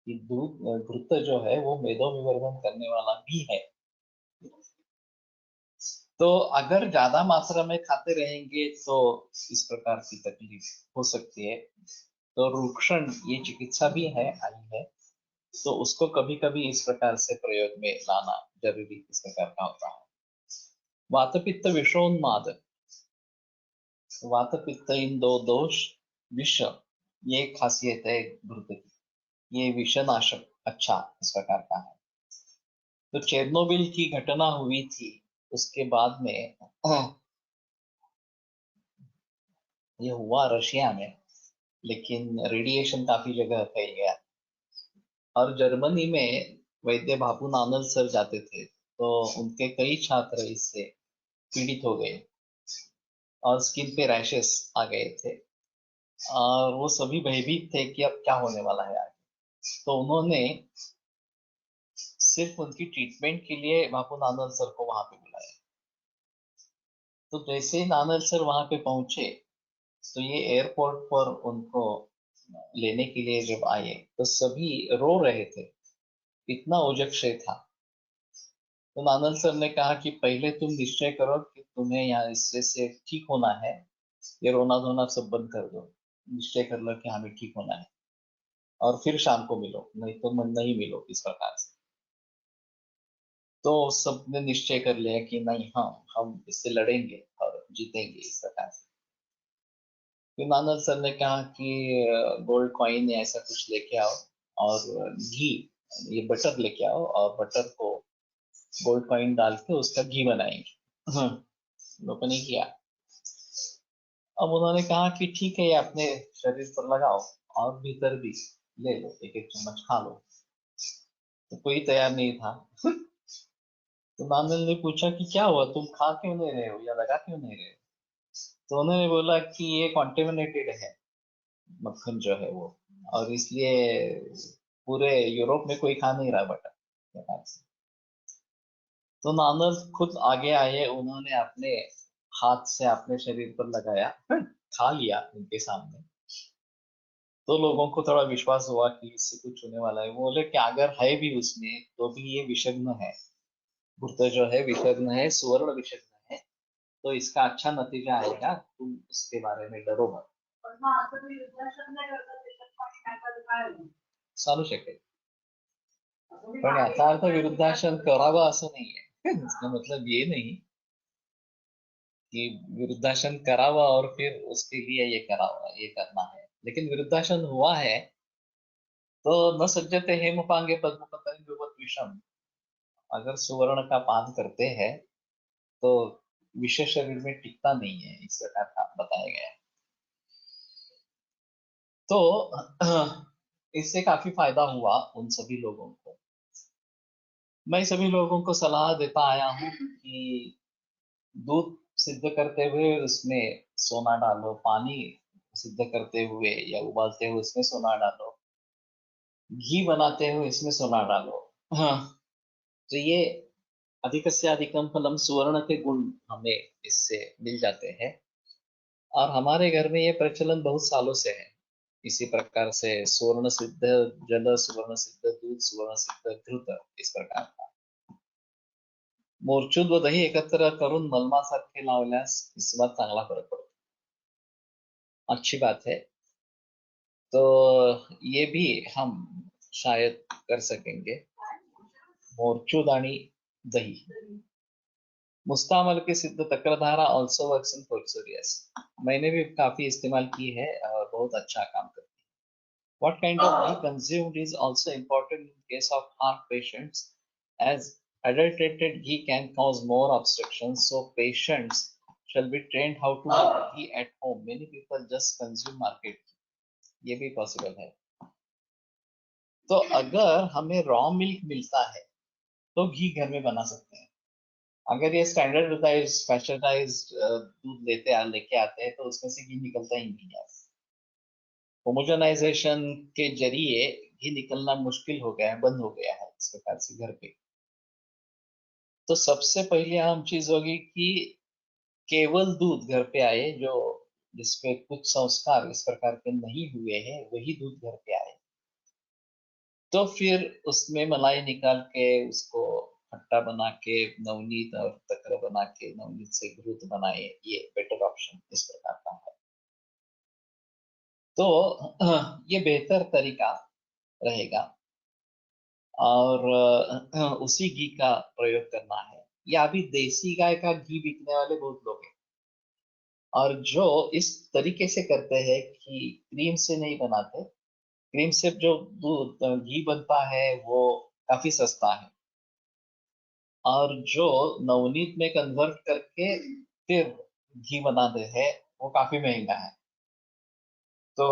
कि दूध, घृत जो है वो मेदो विवर्धन करने वाला भी है। तो अगर ज्यादा मात्रा में खाते रहेंगे तो इस प्रकार की तकलीफ हो सकती है। तो रूक्षण ये चिकित्सा भी है, आई है, तो उसको कभी कभी इस प्रकार से प्रयोग में लाना जरूरी इस प्रकार का होता है। वात पित्त विषोन्माद, वात पित्त इन दो दोष, विष ये खासियत है घृत की, ये विषनाशक अच्छा इस प्रकार का है। तो चेरनोबिल की घटना हुई थी, उसके बाद में ये हुआ रशिया में, लेकिन रेडिएशन काफी जगह फैल गया। और जर्मनी में वैद्य बाबू नानल सर जाते थे, तो उनके कई छात्र इससे पीड़ित हो गए और स्किन पे रैशेस आ गए थे। और वो सभी भयभीत थे कि अब क्या होने वाला है आगे। तो उन्होंने सिर्फ उनकी ट्रीटमेंट के लिए बाबू नानल सर को वहां पे बुलाया। तो जैसे ही नानल सर वहां पे पहुंचे, तो ये एयरपोर्ट पर उनको लेने के लिए जब आए तो सभी रो रहे थे, इतना ओजक्षय था। तो नानल सर ने कहा कि पहले तुम निश्चय करो कि तुम्हें यहाँ इससे से ठीक होना है, ये रोना धोना सब बंद कर दो, निश्चय कर लो कि हमें ठीक होना है, और फिर शाम को मिलो, नहीं तो मन नहीं मिलो इस प्रकार से। तो सबने निश्चय कर लिया कि नहीं, हाँ हम इससे लड़ेंगे और जीतेंगे इस प्रकार से। फिर नानल सर ने कहा कि गोल्ड कॉइन या ऐसा कुछ लेके आओ, और घी, ये बटर लेके आओ, और बटर को गोल्ड कॉइन डाल के उसका घी बनाएंगे। लोगों ने किया। अब उन्होंने कहा कि ठीक है, ये अपने शरीर पर लगाओ, और भीतर भी ले लो, एक एक चम्मच खा लो। तो कोई तैयार नहीं था। तो नानल ने पूछा कि क्या हुआ, तुम खा क्यों नहीं रहे हो या लगा क्यों नहीं रहे हो? तो उन्होंने बोला कि ये कॉन्टेमिनेटेड है, मक्खन जो है वो, और इसलिए पूरे यूरोप में कोई खा नहीं रहा बटर। तो नानल खुद आगे आए, उन्होंने अपने हाथ से अपने शरीर पर लगाया, खा लिया उनके सामने। तो लोगों को थोड़ा विश्वास हुआ कि इससे कुछ होने वाला है। वो बोले कि अगर है भी उसमें तो भी ये विषग्न है, घृत जो है विषग्न है, सुवर्ण विषग्न है, तो इसका अच्छा नतीजा आएगा, तुम उसके बारे में डरो मत। चालू शकेल, पण याचा अर्थ विरुद्धासन करावं असं नाहीये। इसका मतलब ये नहीं कि विरुद्धासन करावा और फिर उसके लिए ये करावा, ये करना है। लेकिन विरुद्धासन हुआ है तो न सज्जते हेमपांगे पद्मपतंग विषम, अगर सुवर्ण का पान करते हैं तो विषय शरीर में टिकता नहीं है, इस प्रकार का बताया गया है। तो इससे काफी फायदा हुआ उन सभी लोगों को। मैं सभी लोगों को सलाह देता आया हूँ कि दूध सिद्ध करते हुए उसमें सोना डालो, पानी सिद्ध करते हुए या उबालते हुए उसमें सोना डालो, घी बनाते हुए इसमें सोना डालो। हाँ, तो ये अधिकस्य अधिकम फलम, सुवर्ण के गुण हमें इससे मिल जाते हैं। और हमारे घर में ये प्रचलन बहुत सालों से है, इसी प्रकार से सुवर्ण सिद्ध जल, सुवर्ण सिद्ध दूध, सुवर्ण सिद्ध घृत, इस प्रकार का मोरचूद व दही एकत्र करून मलमासारखे लावल्यास इसमें चांगला फरक पड़तो, अच्छी बात है। तो ये भी हम शायद कर सकेंगे, मोरचूद आणि दही। मुस्तामल की सिद्ध तक्रधारा ऑल्सो वर्क्स इन फोर्सोरियस, मैंने भी काफी इस्तेमाल की है और बहुत अच्छा काम करती है। What kind of ghee consumed is also important in case of heart patients, as adulterated ghee can cause more obstructions, so patients shall be trained how to make ghee at home. Many people just consume market ghee, ये भी पॉसिबल है। तो अगर हमें रॉ मिल्क मिलता है तो घी घर में बना सकते हैं। अगर ये स्टैंडर्डाइज पैस्चराइज दूध लेके आते हैं तो उसमें से घी निकलता ही नहीं है। होमोजेनाइजेशन के जरिए घी निकलना मुश्किल हो गया है, बंद हो गया है इस प्रकार से घर पे। तो सबसे पहले अहम चीज होगी कि केवल दूध घर पे आए, जो जिसपे कुछ संस्कार इस प्रकार के नहीं हुए हैं, वही दूध घर पे आए। तो फिर उसमें मलाई निकाल के उसको खट्टा बना के नवनीत और तकर बना के नवनीत से घृत बनाए, ये बेटर ऑप्शन इस प्रकार का है। तो ये बेहतर तरीका रहेगा। और उसी घी का प्रयोग करना है। या अभी देसी गाय का घी बिकने वाले बहुत लोग हैं, और जो इस तरीके से करते हैं कि क्रीम से नहीं बनाते, क्रीम से जो दूध घी बनता है वो काफी सस्ता है, और जो नवनीत में कन्वर्ट करके फिर घी बनाते हैं वो काफी महंगा है। तो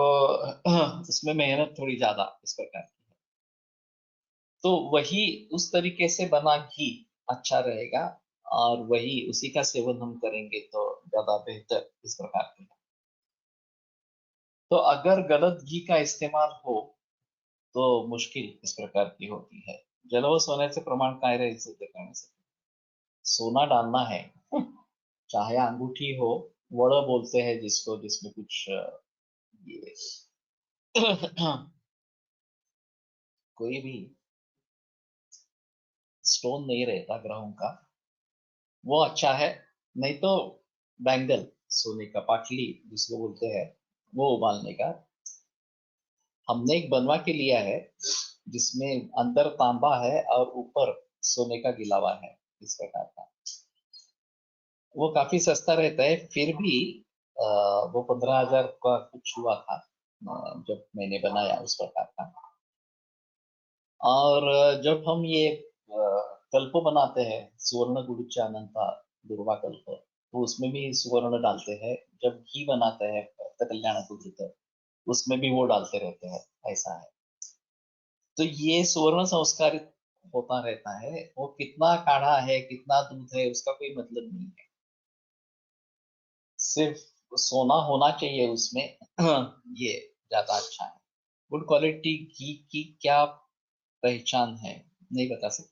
उसमें मेहनत थोड़ी ज्यादा इस प्रकार की है। तो वही उस तरीके से बना घी अच्छा रहेगा, और वही उसी का सेवन हम करेंगे तो ज्यादा बेहतर इस प्रकार की है। तो अगर गलत घी का इस्तेमाल हो तो मुश्किल इस प्रकार की होती है। जलवस होने से प्रमाण काय रहे सिद्ध करने से सोना डालना है, चाहे अंगूठी हो, वड़ बोलते हैं जिसको, जिसमें कुछ ये कोई भी स्टोन नहीं रहता ग्रहों का, वो अच्छा है। नहीं तो बैंगल, सोने का पाटली जिसको बोलते हैं, वो उबालने का। हमने एक बनवा के लिया है जिसमें अंदर तांबा है और ऊपर सोने का गिलावा है इस प्रकार का। वो काफी सस्ता रहता है, फिर भी वो 15,000 का कुछ हुआ था जब मैंने बनाया उस प्रकार का। और जब हम ये कल्प बनाते हैं, सुवर्ण गुड़ुच अनंता दुर्वा कल्प, तो उसमें भी सुवर्ण डालते हैं। जब घी बनाते हैं भक्त कल्याण गुरुत, उसमें भी वो डालते रहते हैं, ऐसा है। तो ये सुवर्ण संस्कारित होता रहता है। वो कितना काढ़ा है, कितना दूध है, उसका कोई मतलब नहीं है, सिर्फ सोना होना चाहिए उसमें। ये ज्यादा अच्छा है। गुड क्वालिटी घी की क्या पहचान है, नहीं बता सकते।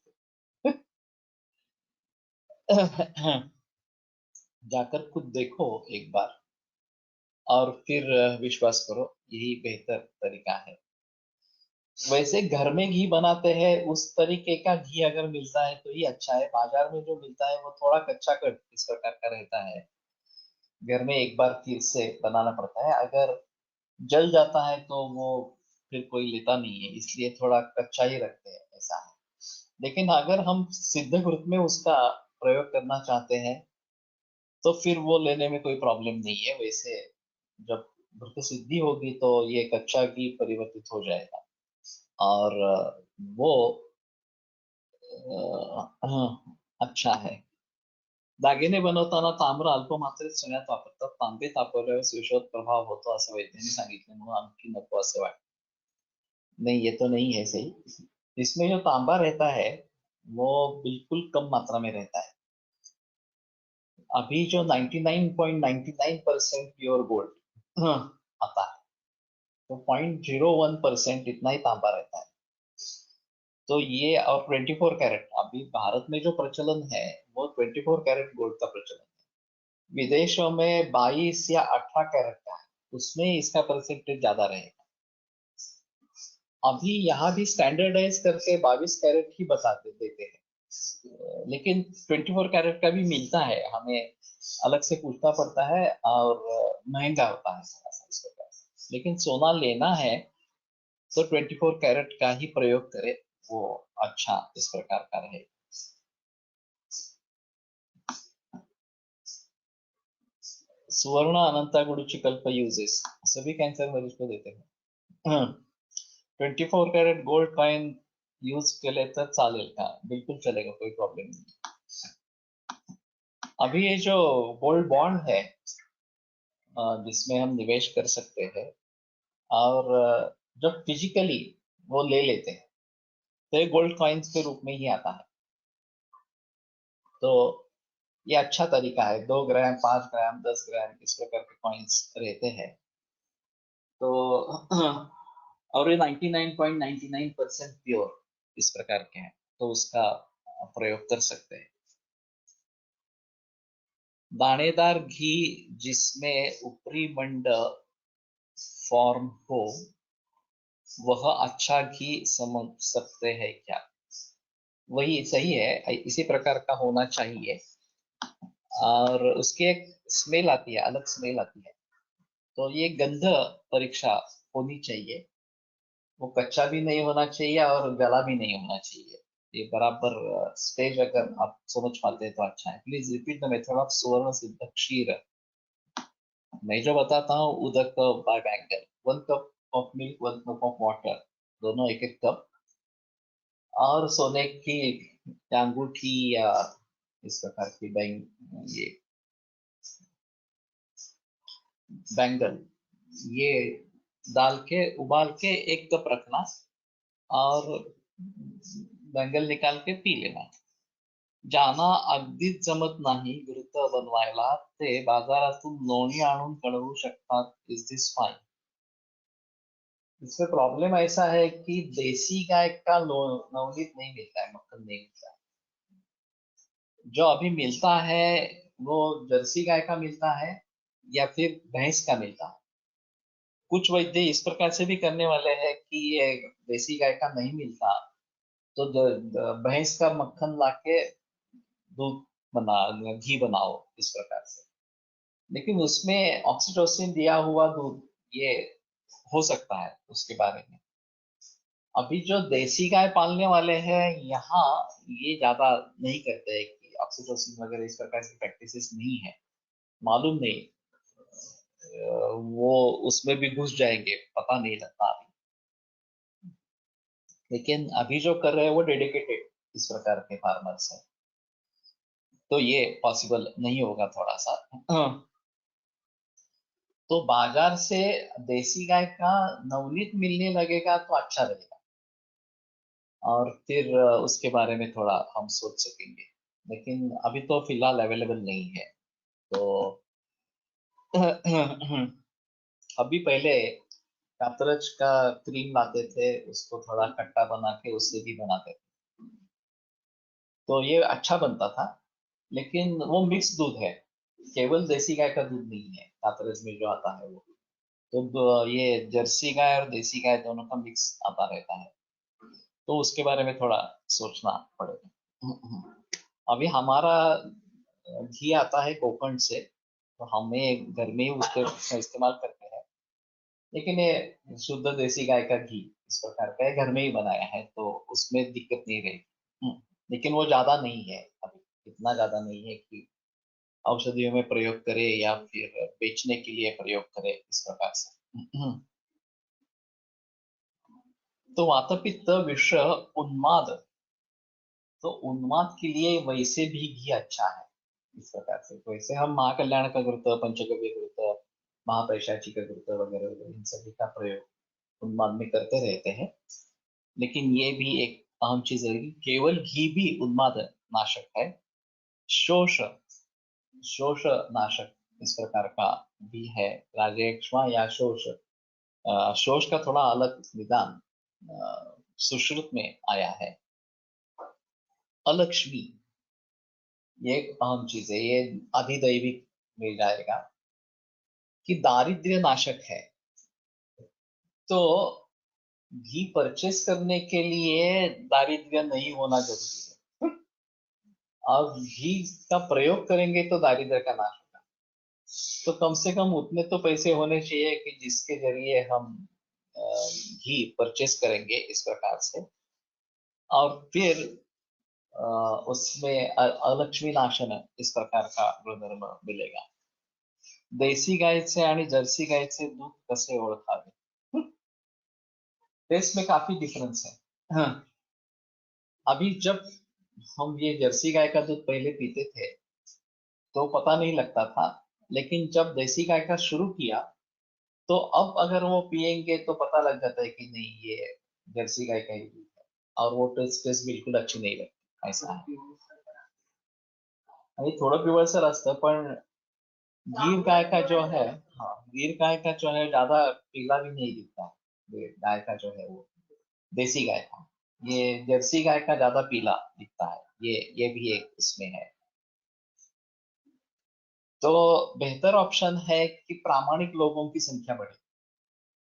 जाकर खुद देखो एक बार, और फिर विश्वास करो, यही बेहतर तरीका है। वैसे घर में घी बनाते हैं उस तरीके का घी अगर मिलता है तो ही अच्छा है। बाजार में जो मिलता है वो थोड़ा कच्चा कट इस प्रकार का रहता है। घर में एक बार फिर से बनाना पड़ता है, अगर जल जाता है तो वो फिर कोई लेता नहीं है, इसलिए थोड़ा कच्चा ही रखते हैं, ऐसा है। लेकिन अगर हम सिद्ध घृत में उसका प्रयोग करना चाहते हैं तो फिर वो लेने में कोई प्रॉब्लम नहीं है। वैसे जब घृत सिद्धि होगी तो ये कच्चा घी परिवर्तित हो जाएगा, और वो अच्छा है। दागिने बनवताना ताम्र अल्पमात्रेत सोन्यात वापरतात. तांबे तापवल्यावर विषावत प्रभाव होतो असं वैद्यांनी सांगितले, म्हणून आणखी नको असे वाटते. नहीं, ये तो नहीं है सही। इसमें जो तांबा रहता है वो बिल्कुल कम मात्रा में रहता है। अभी जो 99.99% प्योर गोल्ड आता है, तो 0.01% इतना ही तांबा रहता है। तो ये, और 24 कैरेट अभी भारत में जो प्रचलन है वो 24 कैरेट गोल्ड का प्रचलन है। विदेशों में 22 या 18 कैरेट का है, उसमें इसका परसेंटेज ज्यादा रहेगा। अभी यहाँ भी स्टैंडर्डाइज करके 22 कैरेट ही बताते देते हैं, लेकिन 24 कैरेट का भी मिलता है, हमें अलग से पूछना पड़ता है, और महंगा होता है थोड़ा सा इस प्रकार से। लेकिन सोना लेना है तो 24 कैरेट का ही प्रयोग करें, वो अच्छा इस प्रकार का रहे। सुवर्ण अनंता गुरुची कल्प यूजेस, सभी कैंसर मरीज को देते हैं। 24 कैरेट गोल्ड कॉइन यूज केले तर चालेल का? बिल्कुल चलेगा, कोई प्रॉब्लम नहीं। अभी ये जो गोल्ड बॉन्ड है जिसमें हम निवेश कर सकते हैं, और जब फिजिकली वो ले लेते हैं तो ये गोल्ड कॉइन्स के रूप में ही आता है। तो ये अच्छा तरीका है। 2 ग्राम, 5 ग्राम, 10 ग्राम इस प्रकार के कॉइन्स रहते हैं। तो और ये 99.99% प्योर इस प्रकार के हैं, तो उसका प्रयोग कर सकते हैं। दानेदार घी जिसमें ऊपरी मंड फॉर्म हो, वह अच्छा घी समझ सकते हैं क्या? वही सही है, इसी प्रकार का होना चाहिए। और उसकी एक स्मेल आती है, अलग स्मेल आती है। तो ये गंध परीक्षा होनी चाहिए। वो कच्चा भी नहीं होना चाहिए और गला भी नहीं होना चाहिए। ये बराबर स्टेज अगर आप समझ पाते हैं तो अच्छा है। Please repeat the method of सुवर्ण सिद्ध क्षीर। मैं जो बताता हूँ, उदक by bangle, 1 cup of milk, 1 cup of water, दोनों एक एक कप। और सोने की अंगूठी या इस प्रकार की ये बैंगल, ये डाल के उबाल के 1 कप रखना। और बैंगल निकाल के पी लेना। ज्यांना अगदीच जमत नाही घृत बनवायला, ते बाजारातून लोणी आणून कळवू शकतात। Is this fine? इसमें प्रॉब्लम ऐसा है कि देसी गाय का नवनीत नहीं मिलता है, मक्खन नहीं मिलता है। जो अभी मिलता है वो जर्सी गाय का मिलता है या फिर भैंस का मिलता है। कुछ वैद्य इस प्रकार से भी करने वाले हैं कि ये देसी गाय का नहीं मिलता तो भैंस का मक्खन लाके दूध बना घी बनाओ इस प्रकार से। लेकिन उसमें ऑक्सीटोसिन दिया हुआ दूध, ये हो सकता है उसके बारे में। अभी जो देसी गाय पालने वाले हैं यहाँ, ये ज्यादा नहीं करते हैं कि ऑक्सीटोसिन वगैरह इस प्रकार की प्रैक्टिसेस नहीं है। मालूम नहीं, वो उसमें भी घुस जाएंगे, पता नहीं लगता अभी। लेकिन अभी जो कर रहे हैं वो डेडिकेटेड इस प्रकार के फार्मर्स हैं, तो ये पॉसिबल नहीं होगा थोड़ा सा। तो बाजार से देसी गाय का नवनीत मिलने लगेगा तो अच्छा रहेगा, और फिर उसके बारे में थोड़ा हम सोच सकेंगे। लेकिन अभी तो फिलहाल अवेलेबल नहीं है। तो अभी पहले कातरच का क्रीम लाते थे, उसको थोड़ा खट्टा बना के उससे भी बनाते थे, तो ये अच्छा बनता था। लेकिन वो मिक्स दूध है, केवल देसी गाय का दूध नहीं है कातरज में जो आता है वो। तो ये जर्सी गाय और देसी गाय दोनों का मिक्स आता रहता है, तो उसके बारे में थोड़ा सोचना पड़ेगा। अभी हमारा घी आता है कोकण से, तो हमें घर में ही उसका इस्तेमाल करते हैं। लेकिन ये शुद्ध देसी गाय का घी इस प्रकार का है, घर में ही बनाया है, तो उसमें दिक्कत नहीं रहेगी। लेकिन वो ज्यादा नहीं है अभी, इतना ज्यादा नहीं है कि औषधियों में प्रयोग करे या फिर बेचने के लिए प्रयोग करे इस प्रकार से। तो वातपित्त विष उन्माद, तो उन्माद के लिए वैसे भी घी अच्छा है इस प्रकार से। वैसे हम महाकल्याण का घृत, पंचगव्य घृत, महापैशाची का घृत वगैरह वगैरह इन सभी का प्रयोग उन्माद में करते रहते हैं। लेकिन ये भी एक अहम चीज है कि केवल घी भी उन्माद नाशक है। शोष शोष नाशक इस प्रकार का भी है, राजेक्ष्मा या शोष। शोष का थोड़ा अलग विधान सुश्रुत में आया है। अलक्ष्मी, ये एक अहम चीज है, ये अधिदैविक मिल जाएगा कि दारिद्र्य नाशक है। तो घी परचेस करने के लिए दारिद्र्य नहीं होना जरूरी है। और घी का प्रयोग करेंगे तो दारिद्र्य का नाश होगा। तो कम से कम उतने तो पैसे होने चाहिए कि जिसके जरिए हम घी परचेस करेंगे इस प्रकार से। और फिर उसमें अलक्ष्मी नाशन इस प्रकार का गुणधर्म मिलेगा। देसी गायचे आणि जर्सी गायचे दूध कसे ओळखावे? टेस्ट में काफी डिफरेंस है। हाँ, अभी जब हम ये जर्सी गाय का दूध पहले पीते थे तो पता नहीं लगता था। लेकिन जब देसी गाय का शुरू किया तो अब अगर वो पियेंगे तो पता लग जाता है कि नहीं, ये जर्सी गाय का ही दूध है। और वो टेस्ट टेस्ट बिल्कुल अच्छी नहीं लगती, ऐसा है। आणि थोडं पिवळसर असतं पण गिर गाय का जो है, हाँ, गिर गाय का जो है ज्यादा पीला भी नहीं दिखता है। ये गाय का जो है वो देसी गाय का, ये जर्सी गाय का ज्यादा पीला दिखता है। ये भी एक इसमें है। तो बेहतर ऑप्शन है कि प्रामाणिक लोगों की संख्या बढ़े,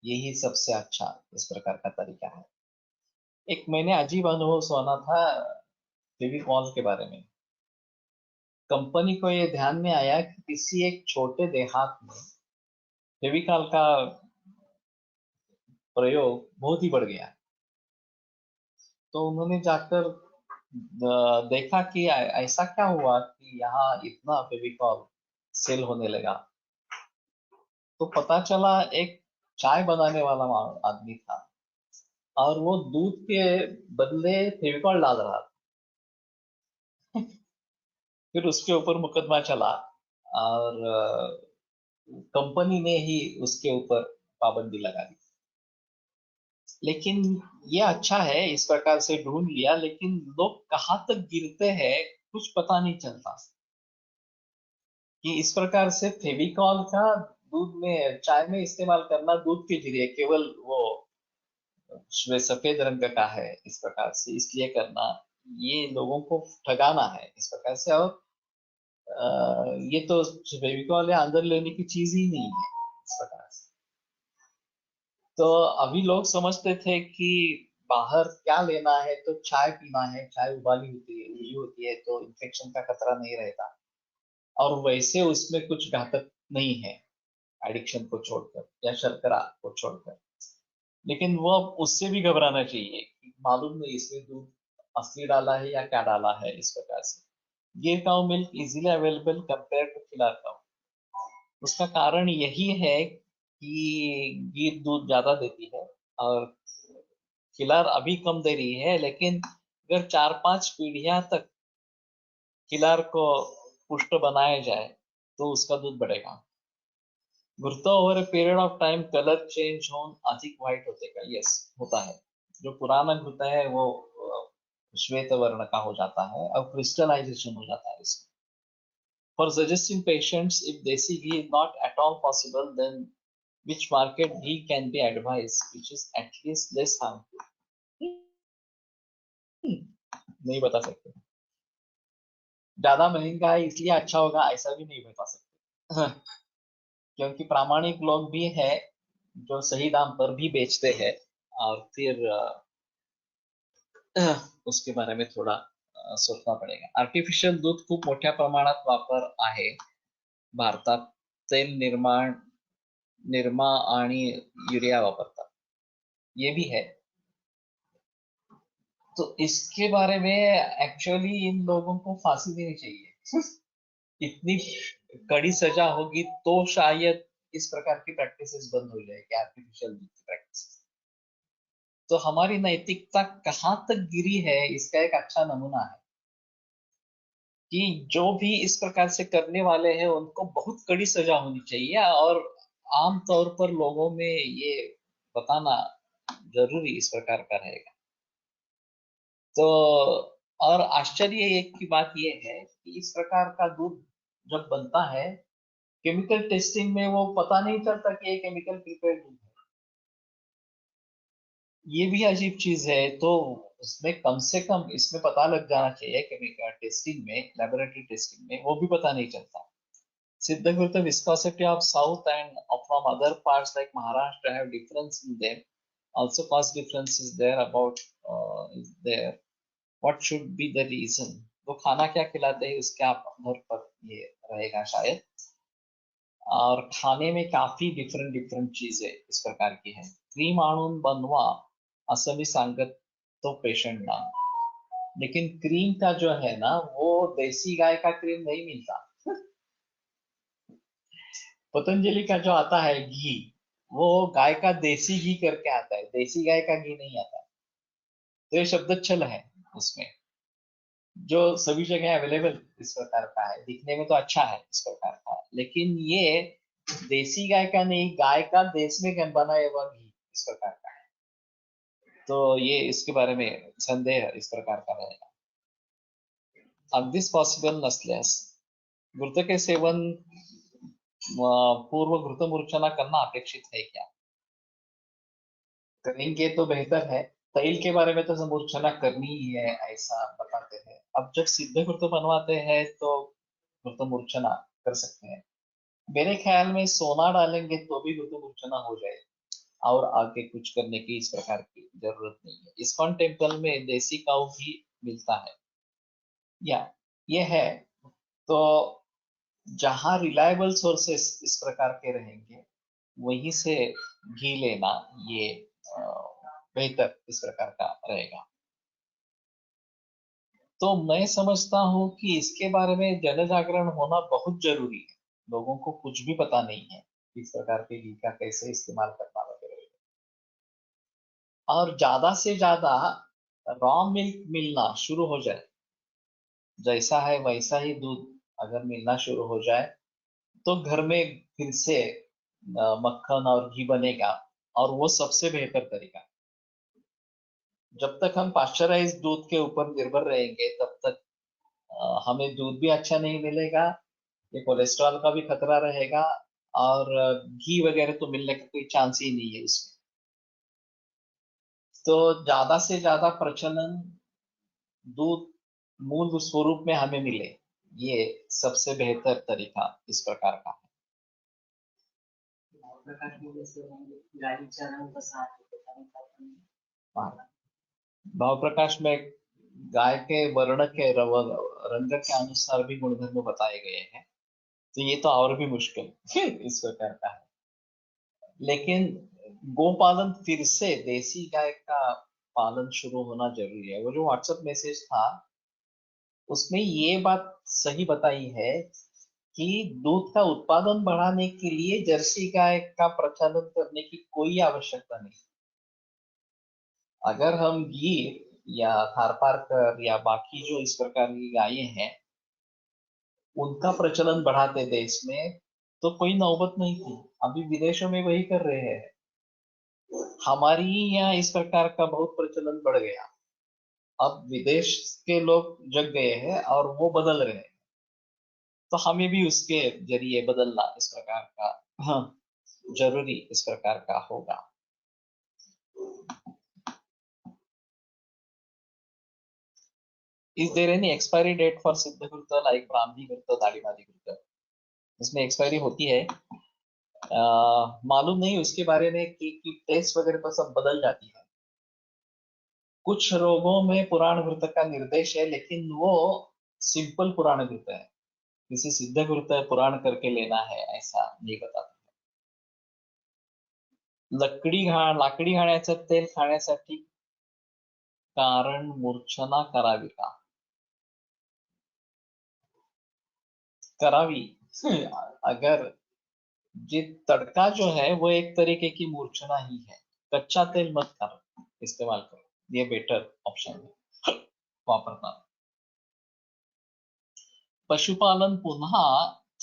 यही सबसे अच्छा इस प्रकार का तरीका है। एक मैंने अजीब अनुभव सुना था। फेविकॉल के बारे में। कंपनी को ये ध्यान में आया कि किसी एक छोटे देहात में फेविकॉल का प्रयोग बहुत ही बढ़ गया। तो उन्होंने जाकर देखा कि ऐसा क्या हुआ कि यहाँ इतना फेविकॉल सेल होने लगा। तो पता चला एक चाय बनाने वाला आदमी था और वो दूध के बदले फेविकॉल डाल रहा था। फिर उसके ऊपर मुकदमा चला और कंपनी ने ही उसके ऊपर पाबंदी लगा दी। लेकिन ये अच्छा है, इस प्रकार से ढूंढ लिया, लेकिन लोग कहाँ तक गिरते हैं कुछ पता नहीं चलता। कि इस प्रकार से फेविकॉल का दूध में चाय में इस्तेमाल करना दूध के जरिए केवल वो सफेद रंग का है इस प्रकार से इसलिए करना, ये लोगों को ठगाना है इस प्रकार से। और ये तो फेविकॉल या अंदर लेने की चीज ही नहीं है इस प्रकार से। तो अभी लोग समझते थे कि बाहर क्या लेना है तो चाय पीना है, चाय उबली होती है तो इन्फेक्शन का खतरा नहीं रहता। और वैसे उसमें कुछ घातक नहीं है एडिक्शन को छोड़कर या शर्करा को छोड़कर। लेकिन वो अब उससे भी घबराना चाहिए कि मालूम नहीं इसमें दूध असली डाला है या क्या डाला है इस प्रकार से। Gir cow milk easily available compare to Khillar cow. उसका कारण यही है कि गिर दूध ज्यादा देती है और खिलार अभी कम दे रही है, लेकिन अगर 4-5 पीढ़ियां तक खिलार को पुष्ट बनाया जाए तो उसका दूध बढ़ेगा। Ghrita over a period of time colour change हो अधिक व्हाइट होते का, यस होता है। जो पुराना घुरता है वो श्वेत वर्ण का हो जाता है और क्रिस्टलाइजेशन हो जाता है इसमें। For suggesting patients if desi ghee is not at all possible, then which market ghee can be advised, which is at least less harmful? नहीं बता सकते। ज्यादा महंगा है इसलिए अच्छा होगा ऐसा भी नहीं बता सकते। हाँ, क्योंकि प्रामाणिक लोग भी है जो सही दाम पर भी बेचते हैं और फिर उसके बारे में थोड़ा सोचना पडेगा। आर्टिफिशियल दूध खूप मोठ्या प्रमाणात वापर आहे भारतात। तेल निरमा आणि युरिया वापरतात, ये भी है। तो इसके बारे में एक्चुअली इन लोगों को फांसी देनी चाहिए। इतनी कड़ी सजा होगी तो शायद इस प्रकार की प्रैक्टिसेस बंद हो जाएगी, आर्टिफिशियल दूध की प्रैक्टिस। तो हमारी नैतिकता कहाँ तक गिरी है इसका एक अच्छा नमूना है कि जो भी इस प्रकार से करने वाले हैं उनको बहुत कड़ी सजा होनी चाहिए। और आम तौर पर लोगों में ये बताना जरूरी इस प्रकार का रहेगा। तो और आश्चर्य एक की बात ये है कि इस प्रकार का दूध जब बनता है केमिकल टेस्टिंग में वो पता नहीं चलता कि ये केमिकल प्रिपेयर्ड दूध है। ये भी अजीब चीज है। तो उसमें कम से कम इसमें पता लग जाना चाहिए केमिकल टेस्टिंग में, लेबोरेटरी टेस्टिंग में वो भी पता नहीं चलता। Siddhagurta viscosity of south and from other parts like Maharashtra have difference in them. Also cost difference is there about is there. What should be the reason? तो खाना क्या खिलाते हैं उसके आधार पर ये रहेगा शायद। और खाने में काफी डिफरेंट डिफरेंट चीजें इस प्रकार की है। क्रीम आणून बनवा असं मी सांगत तो पेशेंट ना, लेकिन क्रीम का जो है ना वो देसी गाय का क्रीम नहीं मिलता। पतंजलि का जो आता है घी वो गाय का देसी घी करके आता है, देसी गाय का घी नहीं आता। तो ये शब्द छल है उसमें, जो सभी जगह अवेलेबल इस प्रकार का है। दिखने में तो अच्छा है इस प्रकार का, लेकिन ये देसी गाय का नहीं, गाय का देश में बनाया हुआ घी इस प्रकार का है। तो ये इसके बारे में संदेह इस प्रकार का रहेगा। अगदीच पॉसिबल नसल्यास घृत के सेवन पूर्व घृतमूर्छना करना अपेक्षित है क्या? करेंगे तो बेहतर है। तेल के बारे में तो समूर्छना करनी ही है ऐसा बताते हैं। अब जब सिद्ध घृत बनवाते हैं तो घृतमूर्छना कर सकते हैं। मेरे ख्याल में सोना डालेंगे तो भी घृतमूर्छना हो जाए और आगे कुछ करने की इस प्रकार की जरूरत नहीं है। इस्कॉन टेम्पल में देसी काऊ भी मिलता है। या ये है। तो जहां रिलायबल सोर्सेस इस प्रकार के रहेंगे वहीं से घी लेना ये अ, बेहतर इस प्रकार का रहेगा। तो मैं समझता हूँ कि इसके बारे में जन जागरण होना बहुत जरूरी है। लोगों को कुछ भी पता नहीं है इस प्रकार के घी का कैसे इस्तेमाल करना वगैरह। और ज्यादा से ज्यादा रॉ मिल्क मिलना शुरू हो जाए, जैसा है वैसा ही दूध अगर मिलना शुरू हो जाए तो घर में फिर से मक्खन और घी बनेगा। और वो सबसे बेहतर तरीका। जब तक हम पाश्चराइज दूध के ऊपर निर्भर रहेंगे तब तक हमें दूध भी अच्छा नहीं मिलेगा, ये कोलेस्ट्रॉल का भी खतरा रहेगा। और घी वगैरह तो मिलने का कोई चांस ही नहीं है इसमें। तो ज्यादा से ज्यादा प्रचलन दूध मूल स्वरूप में हमें मिले, ये सबसे बेहतर तरीका इस प्रकार का प्रकाश में जैसे गालीचा रंग कसा आहे त्याचा है। हाँ, भाव प्रकाश में गाय के वर्ण के रंग के अनुसार भी गुणधर्म बताए गए हैं। तो ये तो और भी मुश्किल इस प्रकार का है। लेकिन गोपालन फिर से देसी गाय का पालन शुरू होना जरूरी है। वो जो व्हाट्सएप मैसेज था उसमें ये बात सही बताई है कि दूध का उत्पादन बढ़ाने के लिए जर्सी गाय का प्रचलन करने की कोई आवश्यकता नहीं। अगर हम गीर या थारपारकर या बाकी जो इस प्रकार की गायें हैं उनका प्रचलन बढ़ाते देश में तो कोई नौबत नहीं थी। अभी विदेशों में वही कर रहे हैं। हमारी यहाँ इस प्रकार का बहुत प्रचलन बढ़ गया। अब विदेश के लोग जग गए हैं और वो बदल रहे हैं। तो हमें भी उसके जरिए बदलना इस प्रकार का, हाँ, जरूरी इस प्रकार का होगा। Is there any expiry date for siddhaghrita like Brahmi ghrita Dadimadi घृत? इसमें एक्सपायरी होती है। मालूम नहीं उसके बारे में कि टेस्ट वगैरह तो सब बदल जाती है। कुछ रोगों में पुराण घृत का निर्देश है लेकिन वो सिंपल पुराण घृत है। किसी सिद्ध घृत पुराण करके लेना है ऐसा नहीं बताता। लाकडी घाण्याचं तेल खाण्यासाठी कारण मूर्छना करावी का? करावी अगर ये तड़का जो है वो एक तरीके की मूर्छना ही है। कच्चा तेल मत करो, इस्तेमाल करो, ये बेटर ऑप्शन है वापरना। पशुपालन पुन्हा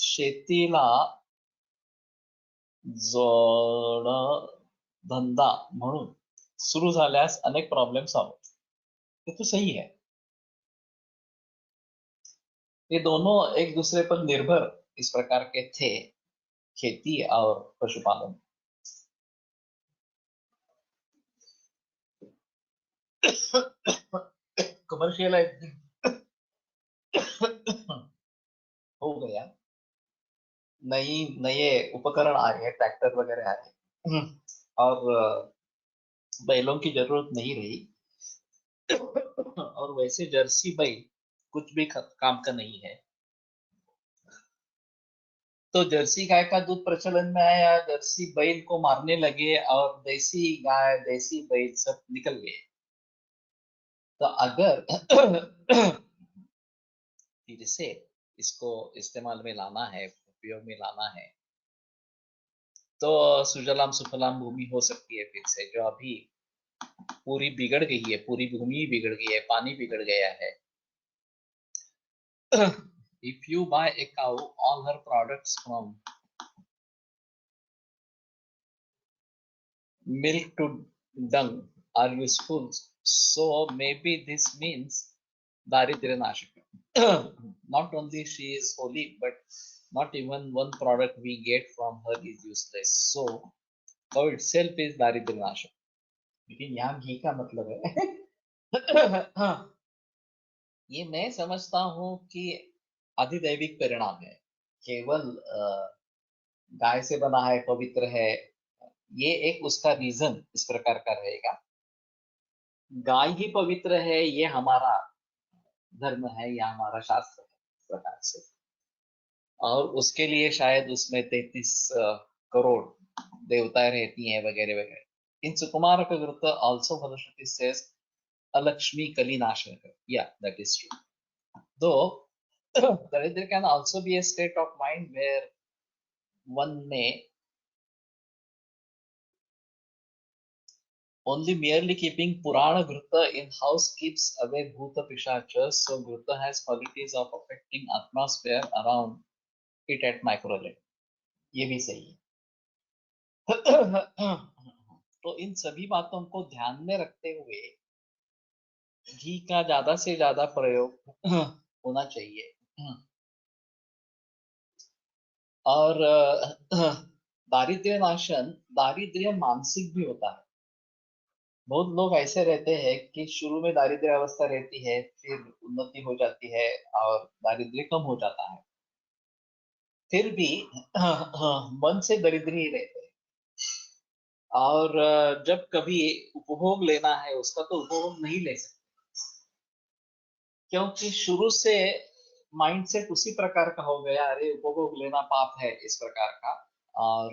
शेतीला जोडधंदा म्हणून सुरू झाल्यास अनेक प्रॉब्लेम सॉल्व होते। ये तो सही है। ये दोनों एक दूसरे पर निर्भर इस प्रकार के थे, खेती और पशुपालन। कमर्शियलाइजिंग हो गया। नई नए उपकरण आ गए, ट्रैक्टर वगैरह आ गए और बैलों की जरूरत नहीं रही। और वैसे जर्सी बैल कुछ भी काम का नहीं है। तो जर्सी गाय का दूध प्रचलन में आया, जर्सी बैल को मारने लगे और देसी गाय देसी बैल सब निकल गए। तो अगर फिर से इसको इस्तेमाल में लाना है, उपयोग में लाना है, तो सुजलाम सुफलाम भूमि हो सकती है फिर से, जो अभी पूरी बिगड़ गई है, पूरी भूमि बिगड़ गई है, पानी बिगड़ गया है। If you buy a cow, all her products from milk to dung are useful. So maybe this means Daridrya Nashika. Not only she is holy, but not even one product we get from her is useless. So cow itself is Daridrya Nashika. लेकिन यहाँ घी का मतलब है ये मैं समझता हूँ कि अधिदैविक परिणाम है। केवल गाय से बना है, पवित्र है, ये एक उसका रीजन इस प्रकार का रहेगा। गाय ही पवित्र है ये हमारा धर्म है या हमारा शास्त्र है, इस प्रकार से। और उसके लिए शायद उसमें 33 करोड़ देवताएं रहती हैं वगैरह वगैरह। इन सुकुमार का कृत ऑल्सो फलश्रुति सेज अलक्ष्मी कलिनाशक, या दैट इज ट्रू। दो daridra can also be a state of mind where one may only merely keeping Purana Ghruta in house keeps away Bhuta Pishachas, so Ghruta has qualities of affecting atmosphere around it at micro level. ये भी सही है। तो इन सभी बातों को ध्यान में रखते हुए घी का ज्यादा से ज्यादा प्रयोग होना चाहिए। और दारिद्र्य नाशन, दारिद्र्य मानसिक भी होता है। बहुत लोग ऐसे रहते हैं कि शुरू में दारिद्र्य अवस्था रहती है, फिर उन्नति हो जाती है और दारिद्र्य कम हो जाता है, फिर भी मन से दरिद्र ही रहते हैं। और जब कभी उपभोग लेना है उसका तो उपभोग नहीं ले सकते, क्योंकि शुरू से माइंडसेट उसी प्रकार का हो गया, अरे उपभोग लेना पाप है इस प्रकार का, और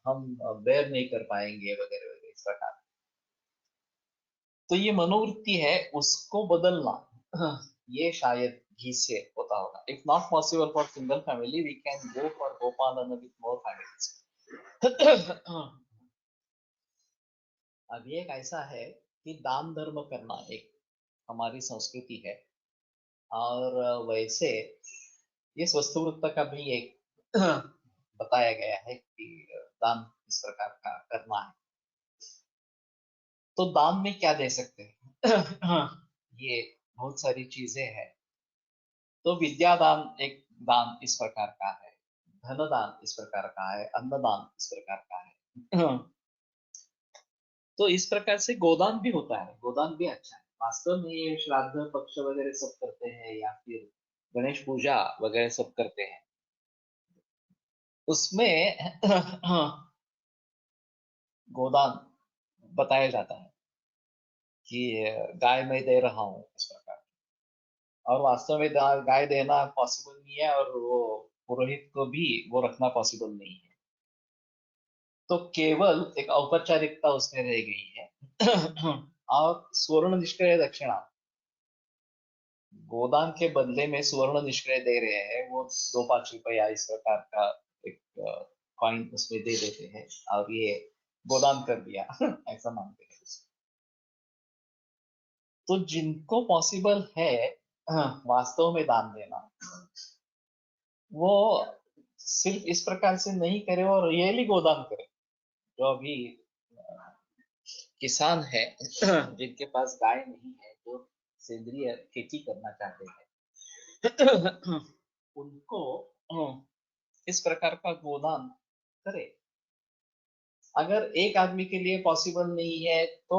हम बेयर नहीं कर पाएंगे वगैरह वगैरह इस प्रकार। तो ये मनोवृत्ति है, उसको बदलना ये शायद घी से होता होगा। If not possible for single family, we can go for गोपालन विथ मोर फैमिलीज। अभी एक ऐसा है कि दान धर्म करना एक हमारी संस्कृति है, और वैसे इस वस्तुवृत्त का भी एक बताया गया है कि दान इस प्रकार का करना है। तो दान में क्या दे सकते हैं? ये बहुत सारी चीजें हैं। तो विद्यादान एक दान इस प्रकार का है, धन दान इस प्रकार का है, अन्नदान इस प्रकार का है। तो इस प्रकार से गोदान भी होता है, गोदान भी अच्छा है। वास्तव में ये श्राद्ध पक्ष वगैरह सब करते हैं, या फिर गणेश पूजा वगैरह सब करते हैं, उसमें गोदान बताया जाता है कि गाय मैं दे रहा हूं इस प्रकार। और वास्तव में गाय देना पॉसिबल नहीं है, और वो पुरोहित को भी वो रखना पॉसिबल नहीं है। तो केवल एक औपचारिकता उसमें रह गई है। और स्वर्ण निष्क्रिय दक्षिणा, गोदान के बदले में स्वर्ण निष्क्रिय दे रहे हैं, वो 2-5 रुपया इस प्रकार का एक कॉइन उसमें दे देते हैं, और ये गोदान कर दिया ऐसा मानते हैं। तो जिनको पॉसिबल है वास्तव में दान देना, वो सिर्फ इस प्रकार से नहीं करे और रियली गोदान करे। जो अभी किसान है जिनके पास गाय नहीं है, जो सेंद्रीय खेती करना चाहते हैं, उनको इस प्रकार का गोदान करे। अगर एक आदमी के लिए पॉसिबल नहीं है, तो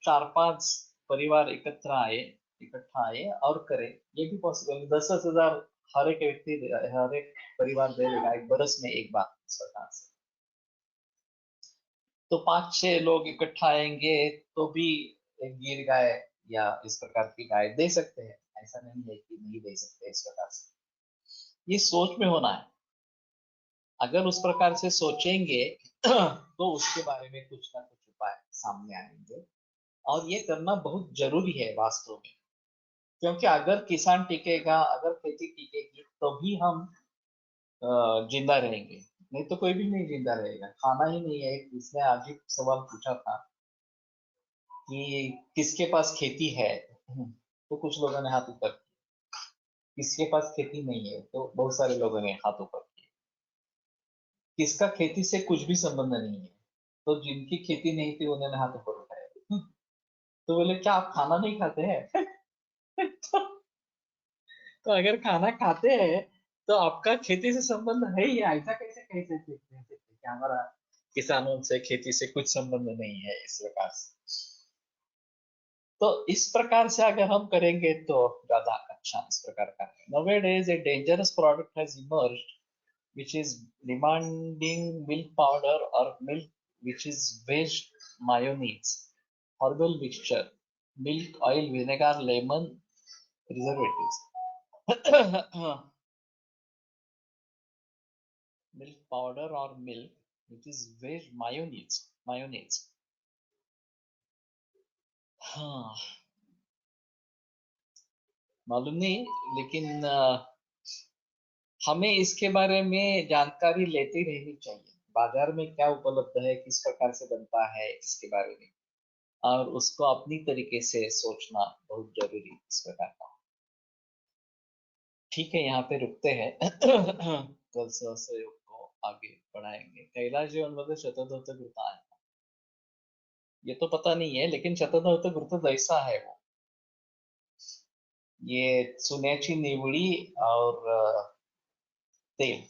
4-5 परिवार इकट्ठा आए और करे, ये भी पॉसिबल। 10,000 हर एक व्यक्ति, हर एक परिवार दे देगा एक बरस में एक बार इस प्रकार से। तो 5-6 लोग इकट्ठा आएंगे तो भी एक गिर गाय या इस प्रकार की गाय दे सकते हैं, ऐसा नहीं है कि नहीं दे सकते इस प्रकार से। ये सोच में होना है। अगर उस प्रकार से सोचेंगे तो उसके बारे में कुछ ना कुछ उपाय सामने आएंगे, और ये करना बहुत जरूरी है वास्तव में। क्योंकि अगर किसान टिकेगा, अगर खेती टिकेगी, तो भी हम जिंदा रहेंगे, नहीं तो कोई भी नहीं जिंदा रहेगा। खाना ही नहीं है। इसने आज ही सवाल पूछा था कि किसके पास खेती है, तो कुछ लोगों ने हाथ ऊपर किया। किसके पास खेती नहीं है, तो बहुत सारे लोगों ने हाथ ऊपर किया। किसका खेती से कुछ भी संबंध नहीं है, तो जिनकी खेती नहीं थी उन्होंने हाथ ऊपर उठाया। तो बोले क्या आप खाना नहीं खाते हैं? तो अगर खाना खाते हैं तो आपका खेती से संबंध है ही, ऐसा कैसे कह सकते हैं कि हमारा किसानों से खेती से कुछ संबंध नहीं है इस प्रकार से। तो इस प्रकार से अगर हम करेंगे तो ज्यादा अच्छा इस प्रकार का है। Nowadays a dangerous product has emerged which is demanding milk powder or milk which is waste mayonnaise, herbal mixture, milk, oil, vinegar, lemon, preservatives. Milk powder or milk, which is veg mayonnaise. हाँ, मालूम नहीं, लेकिन हमें इसके बारे में जानकारी लेती रहनी चाहिए। बाजार में क्या उपलब्ध है, किस प्रकार से बनता है, इसके बारे में, और उसको अपनी तरीके से सोचना बहुत जरूरी इस प्रकार का। ठीक है, यहाँ पे रुकते हैं। कल सहयोग को आगे बढ़ाएंगे। कैलाश जीवन मध्ये शतधौत घृत आहे, ये तो पता नहीं है, लेकिन शतधौत घृत जैसा है वो, ये सुन्याची निवड़ी और तेल,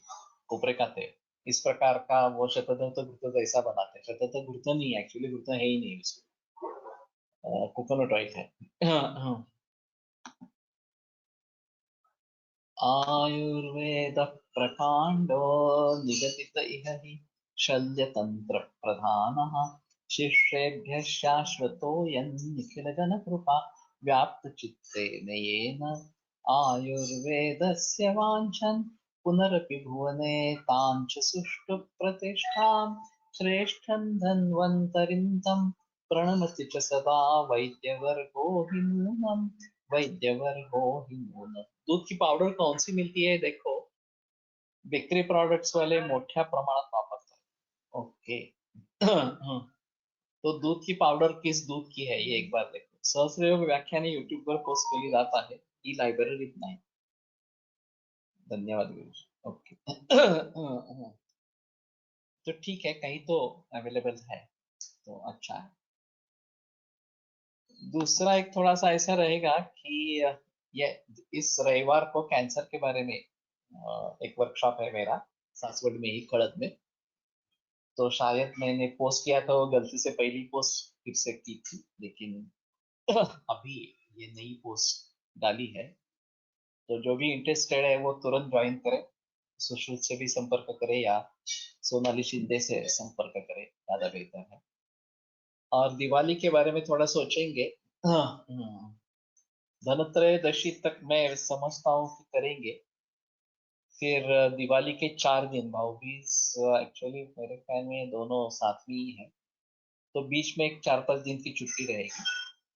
कोपरे का तेल, इस प्रकार का वो शतधौत घृत जैसा बनाते हैं। शतधौत घृत नहीं है, एक्चुअली घृत है ही नहीं उसमें, कोकोनट ऑयल है। हाँ। आयुर्वेद प्रकांडो निगदित इह हि शल्यतंत्र प्रधानः शिष्येभ्यः शाश्वतोऽयं निखिलजनकृपा व्याप्तचित्तेन येन आयुर्वेदस्य वाञ्छन् पुनरपि भुवने तां च सुष्ठु प्रतिष्ठां श्रेष्ठं धन्वन्तरिं तं प्रणमति च सदा वैद्यवर्गो हि नूनम् वैद्यवर्गो हि नूनम्। दूध की पावडर कौन सी मिलती है, देखो, बेकरी प्रोडक्ट्स वाले मोठ्या प्रमाणात वापरतात। ओके। तो दूध की पावडर किस दूध की है, ये एक बार देखो। सहस्रयोग व्याख्याने यूट्यूब पर पोस्ट केली जात आहे, ही लायब्ररीत नाही। धन्यवाद गुरुजी। ओके। तो ठीक है, कहीं तो अवेलेबल है, तो अच्छा है। दूसरा एक थोड़ा सा ऐसा रहेगा कि ये इस रविवार को कैंसर के बारे में एक वर्कशॉप है मेरा, सासवड में ही, खड़द में। तो शायद मैंने पोस्ट किया था, वो गलती से पहली पोस्ट फिर से की थी, लेकिन अभी ये नई पोस्ट डाली है। तो जो भी इंटरेस्टेड है वो तुरंत ज्वाइन करे, सुश्रुत से भी संपर्क करे या सोनाली शिंदे से संपर्क करे, ज्यादा बेहतर है। और दिवाली के बारे में थोड़ा सोचेंगे। धनत्रयोदशी तक मैं समझता हूँ कि करेंगे, फिर दिवाली के 4 दिन भाऊबीज, एक्चुअली मेरे ख्याल में दोनों साथ में ही है, तो बीच में एक 4-5 दिन की छुट्टी रहेगी,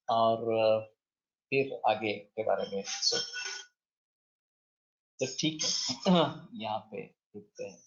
और फिर आगे के बारे में सोच। तो ठीक है, यहाँ पे रुकते हैं।